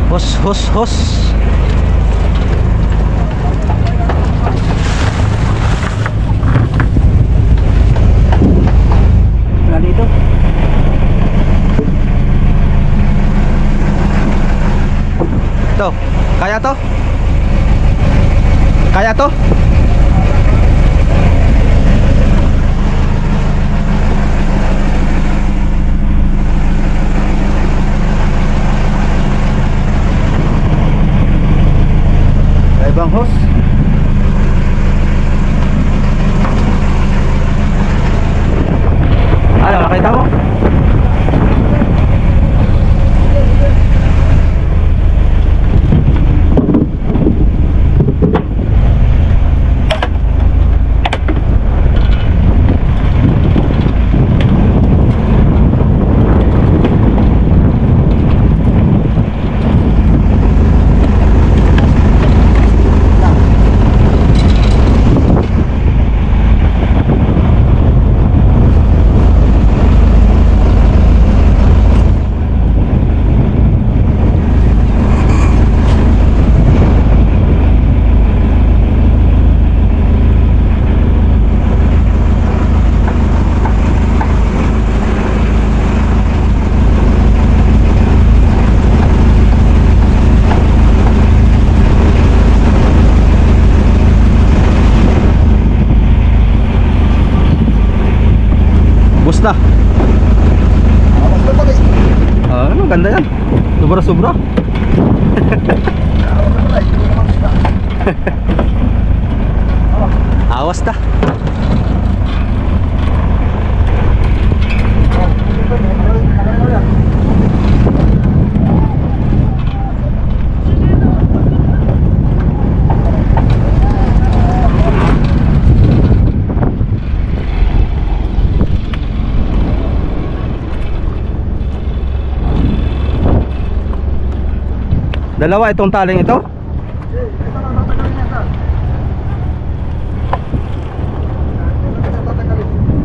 Speaker 2: Hose, hose, hose. Wala dito. Ito, kaya to? Kaya to? Ibang hose. Ano, nakita mo? Bus na.
Speaker 3: Awas na pala eh.
Speaker 2: Ano, ganda yan. Sobra-sobra.
Speaker 3: Awas na pala eh. Hindi naman siya.
Speaker 2: Awas na. Dalawa itong taling ito.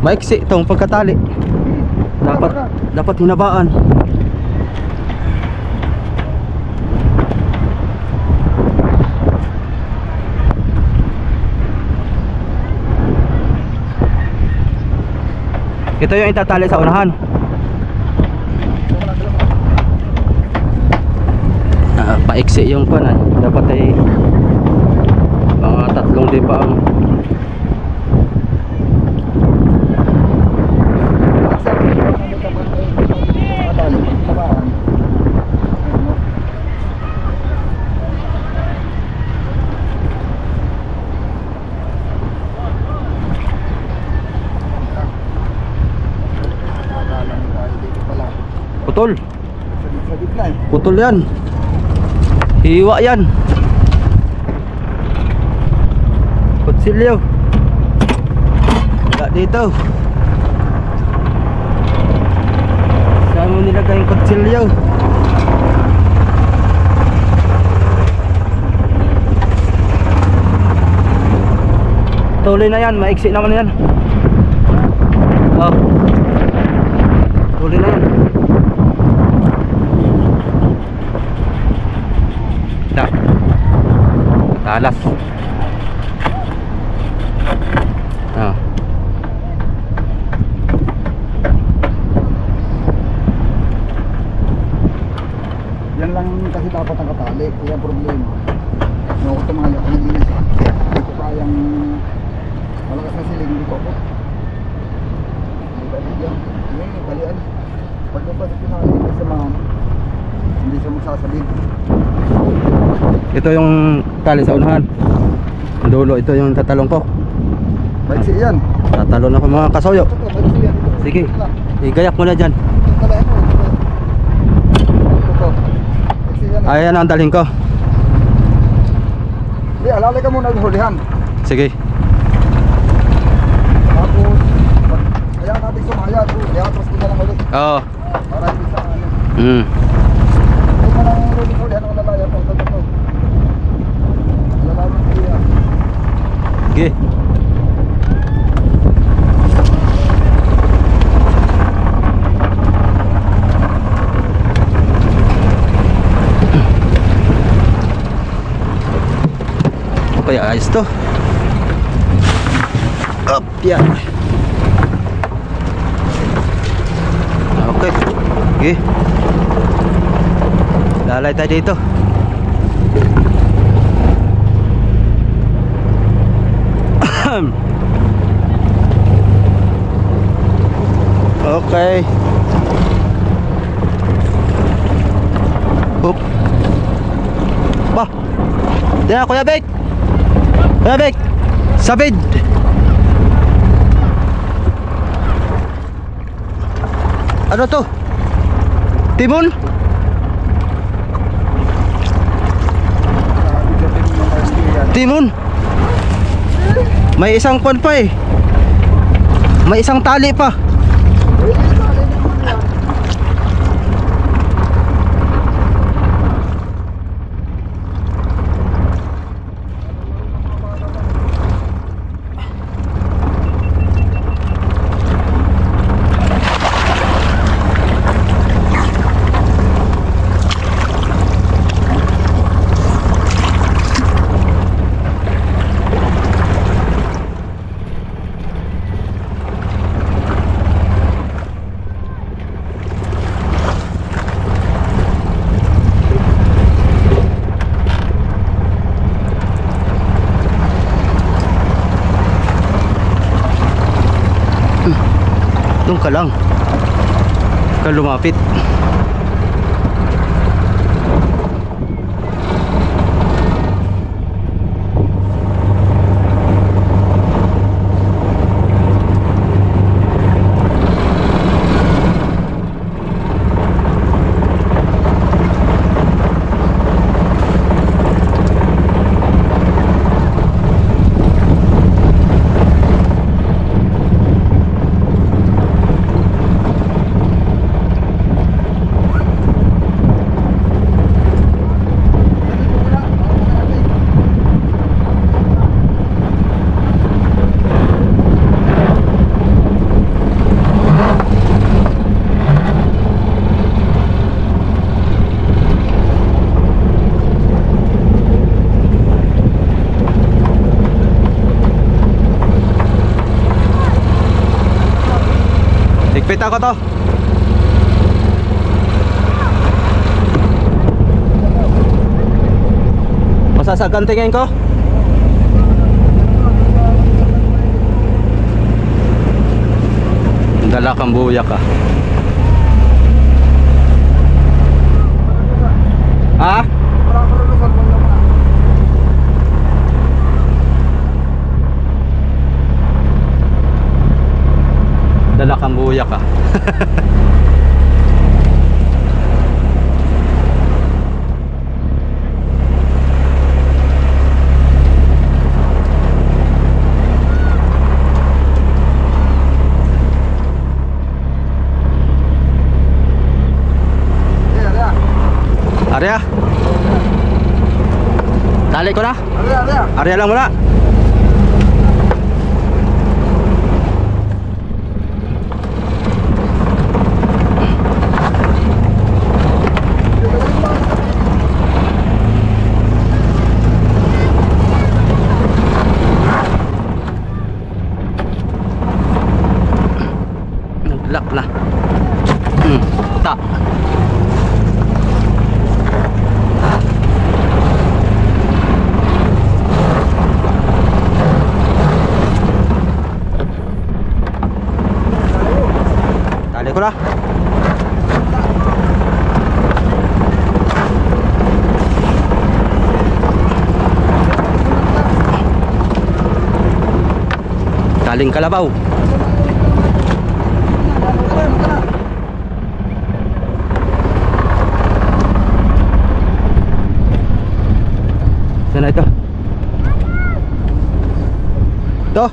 Speaker 2: Maiksi itong pagkatali. Dapat hinabaan. Ito yung itatali sa unahan. Paiksi yung pan. Dapat ay mga 3 din pa ang putol.
Speaker 3: Sa gitna eh.
Speaker 2: Putol yan. Hiwa yan. Kutsilyo. Wala dito. Saan mo nilagay yung kutsilyo? Tuloy na yan. Maiksi naman yan. Oh. Tuloy na yan. Dah. Talas. Ah.
Speaker 3: Yan lang kasi dapat ang katali. Kaya problema. Ako tumali ako ng inis. Hindi ko kayang malakas na siling. Hindi ko ako. Hindi ba yan? Hindi, balian. Pag napasok ko na sa mga hindi siya magsasalig.
Speaker 2: Ito yung tali sa unahan. Dulo, ito yung tatalong ko.
Speaker 3: Baiksi yan.
Speaker 2: Tatalon ako mga kasoyo.
Speaker 3: Ito, baiksi yan.
Speaker 2: Sige, igayak mo na dyan.
Speaker 3: Tala ako. Ito. Baiksi yan.
Speaker 2: Ayan ang dalhin ko.
Speaker 3: Hindi, alalay ka muna yung hulihan.
Speaker 2: Sige.
Speaker 3: Tapos, kaya natin sumayat. Kaya atras ko na lang ulit.
Speaker 2: Oo.
Speaker 3: Para hindi sa ano.
Speaker 2: Mm.
Speaker 3: Huwag mo lang ulit hulihan ang lalaya. Ito. Lalaya mo yan.
Speaker 2: Sige. Okay, ayos to. Up, yan. Okay. Sige. Lalay tayo dito. Okay. Oop. Bah. Diyan, Kuya Bek. Kuya Bek. Sabid. Ano to? Timon? Timon? May isang pan pa eh. May isang tali pa. Doon ka lang. Ka lumapit. Higpit ako to. Masasagantingin ko. Dala kang buya ka. Ha? Dala kang buya ka. Arya. Tali ko na. Arya lang muna. Naglak na. Tak. Tali ko na. Taling kalabaw. Sana ito. Ito.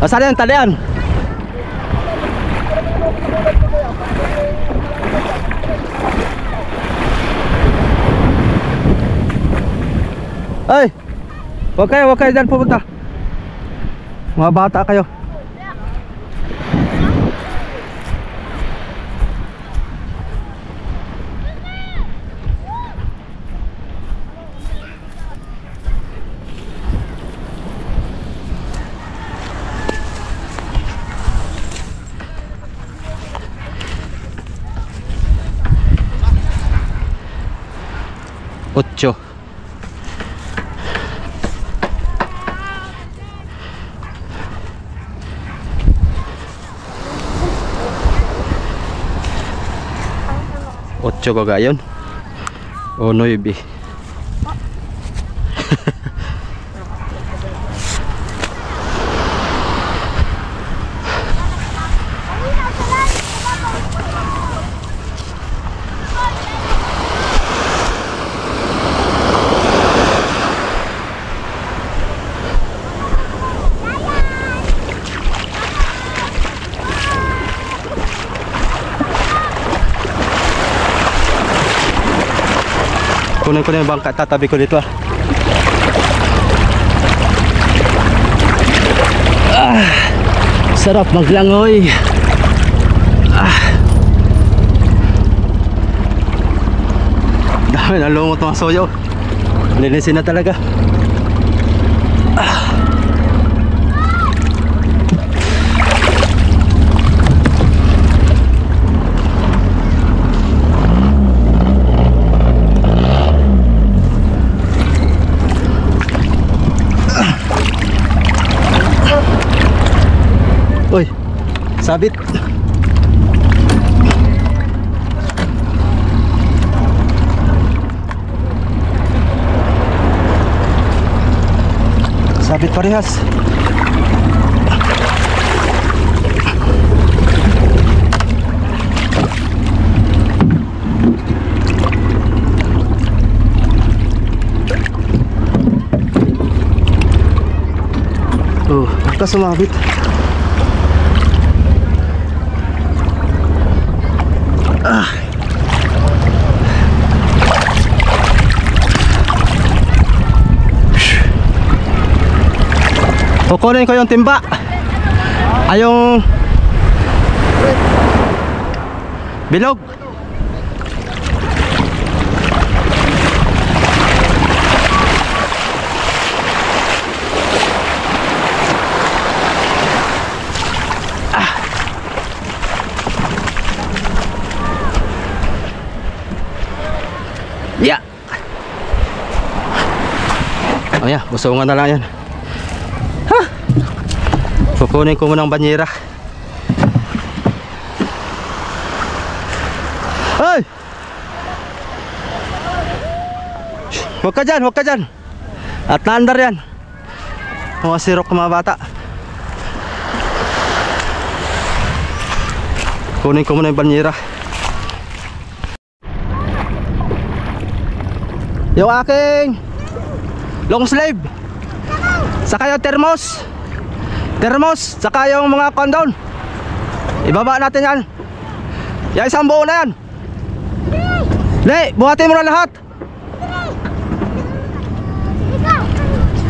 Speaker 2: Saan yan? Talian. Ay, wag kayo dyan pupunta. Mga bata kayo. Ocho. Ocho ba gayon? O 9? Kunin ko na yung bangka, tatabi ko dito. Sarap maglangoy. Dami na lumot mga soyo. Linisin na talaga. Uy, sabit. Sabit parehas. Oh, baka sumabit. Kukunin ko yung timba. Ayong bilog. Ayan, busungan na lang yan. Ha! Kukunin ko muna ang banyera. Ay! Huwag ka dyan, huwag ka dyan. At naandar yan. Mga sirok mga bata. Kunin ko muna yung banyera. Yung aking long sleeve, saka yung thermos, saka yung mga condom. Ibaba natin yan. Yung isang buo na yan. Le, buhatin mo na lahat.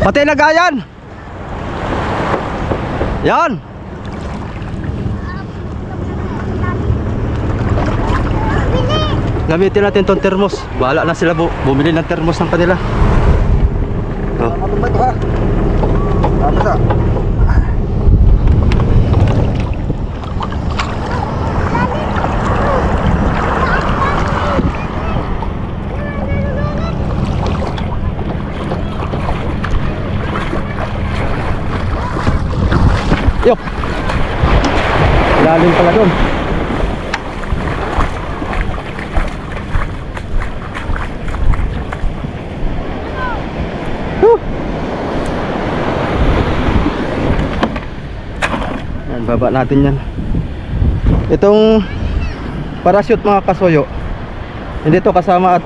Speaker 2: Pati lagayan. Yan. Gamitin natin tong thermos. Bahala na sila bumili ng thermos ng kanila. Oh.
Speaker 3: Matubay ko ha. Tapos ha.
Speaker 2: Yok. Lalim pala doon. Yan, baba natin yan. Itong parachute mga kasoyo, hindi to kasama at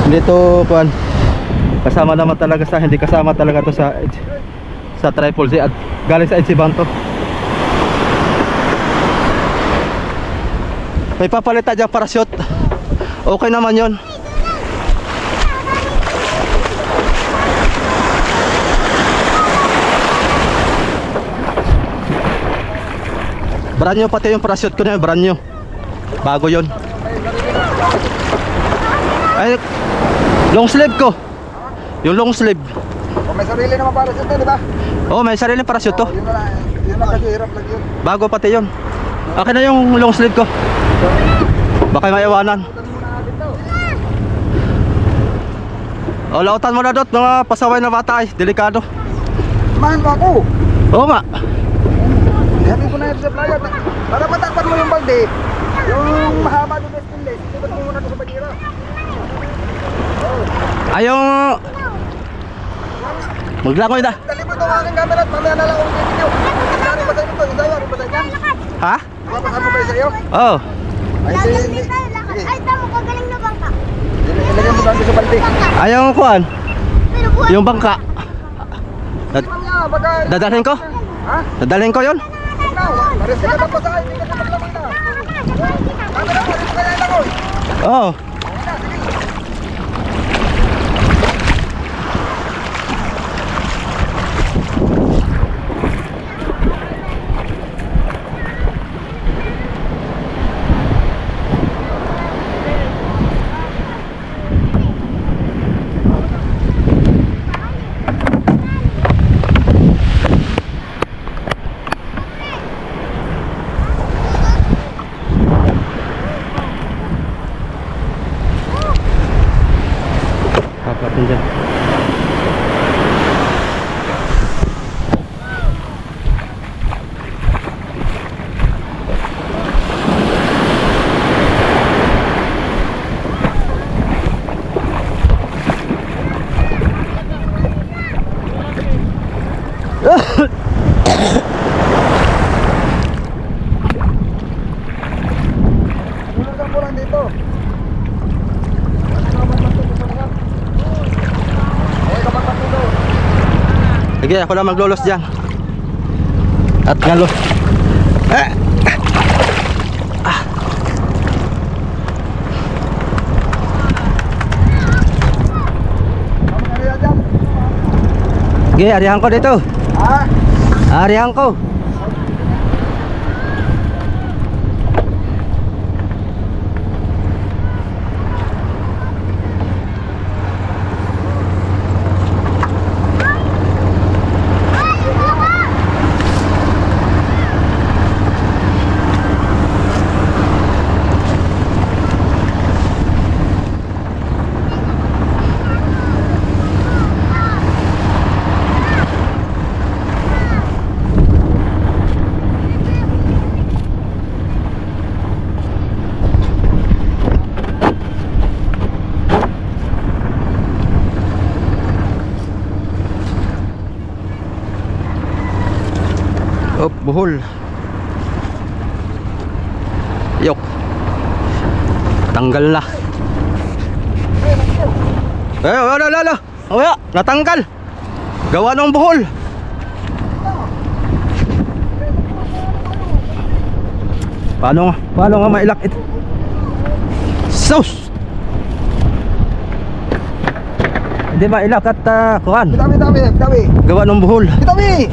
Speaker 2: hindi to kuan. Kasama naman talaga sa, hindi kasama talaga to sa Triple Z at galing sa Ichiban to. May papalitan dyan parachute. Okay naman yon. Brand new pati yung parachute ko na yun, brand new. Bago yon. Ay, long sleeve ko. Yung long sleeve.
Speaker 3: O may sarili naman para sa ito, di ba?
Speaker 2: Oh, may sarili parachute to.
Speaker 3: Yun na kasi hirap lang yun.
Speaker 2: Bago pati yon. Akin na yung long sleeve ko. Baka maiwanan. O, lautan mo na dot, mga pasaway na bata ay, delikado.
Speaker 3: Samahan mo ako.
Speaker 2: Oo nga.
Speaker 3: Ihatid ko na yun sa playa. Para matakpan mo yung balde. Yung mahaba doon na stainless. Ito mo muna doon sa banyera.
Speaker 2: Ayong maglangoy na.
Speaker 3: Dali mo itong aking camera at mamaya na lang akong video. Isari ba sa inyo ito? Isari ba sa inyo?
Speaker 2: Ha?
Speaker 3: Papasan mo ba sa iyo?
Speaker 2: Oo.
Speaker 3: Ay, hindi.
Speaker 4: Ay, tamo ka galing na bangka.
Speaker 3: Ilagyan mo lang doon sa balde.
Speaker 2: Ayong kuan.
Speaker 4: Pero buwan.
Speaker 2: Yung bangka.
Speaker 3: Mamaya, baka...
Speaker 2: Dadalhin ko?
Speaker 3: Ha?
Speaker 2: Dadalhin ko yon?
Speaker 3: Huwag na. Maris ka na pa sa akin. Hindi ka na maglamay na. Camera mo, alis ka na lang, oy.
Speaker 2: Oo. Papatin dyan.
Speaker 3: Tulungan mo lang dito.
Speaker 2: Sige, ako lang maglolos dyan. At ngalos. Sige, arihan ko dito.
Speaker 3: Ha?
Speaker 2: Arihan ko. buhol. Yok. Tanggal na. Wala. Wala, natanggal. Gawa ng buhol. Paano nga mailak ito? Sus! Hindi mailak at kuhan.
Speaker 3: Bitabi.
Speaker 2: Gawa ng buhol.
Speaker 3: Bitabi!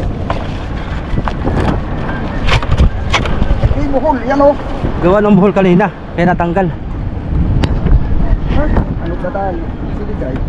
Speaker 3: May buhol, yan o.
Speaker 2: Gawa ng buhol kanina, kaya natanggal.
Speaker 3: Ano ba tayo? Sige guys.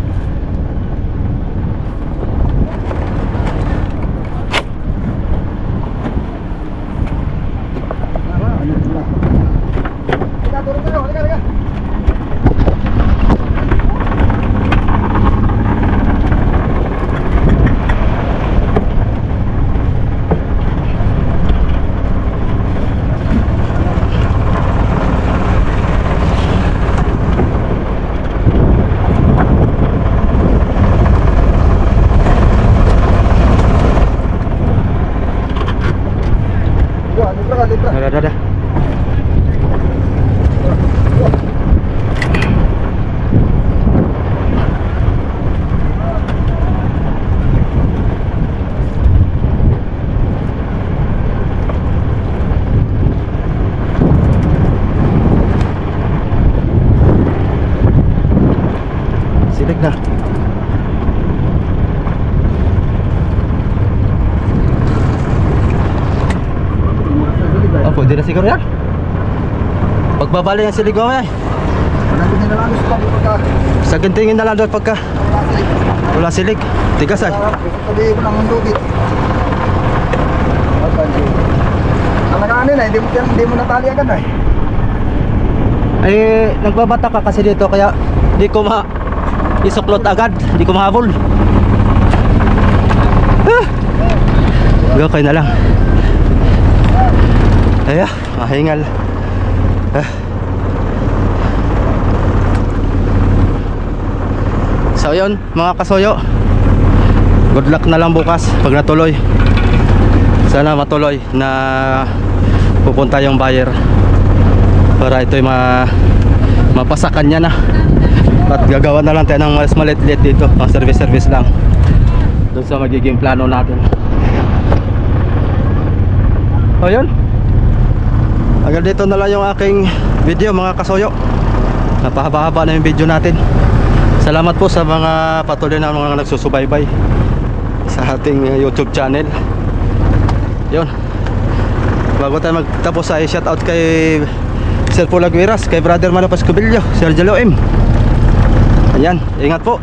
Speaker 3: Halika.
Speaker 2: Dah. Silik na. Pwede na siguro yan. Pagbabali yan silig mo yan.
Speaker 3: Nandun na lang sa tabi pagka.
Speaker 2: Sa gantingin na lang doon pagka wala silig. Tigas ay.
Speaker 3: Sabi ko ng lubit. Alaganin eh, hindi mo natali agad eh.
Speaker 2: Ay nagbabata ka kasi dito kaya di ko isuklot agad. Di ko mahabol. Okay na lang. Ayan, mahingal. So yun mga kasoyo, good luck na lang bukas pag natuloy. Sana matuloy na pupunta yung buyer para ito'y mapasakan niya na. At gagawa na lang tayo ng mas malit-lit dito, ang service lang doon sa magiging plano natin. So yun, hanggang dito na lang yung aking video mga kasoyo. Napahaba-haba na yung video natin. Salamat po sa mga patuloy na mga nagsusubaybay sa ating YouTube channel. Yun, bago tayo magtapos ay shoutout kay Sir Pulaguiras, kay Brother Mano Pascubillo, Sir Jalo M. Ayan, ingat po.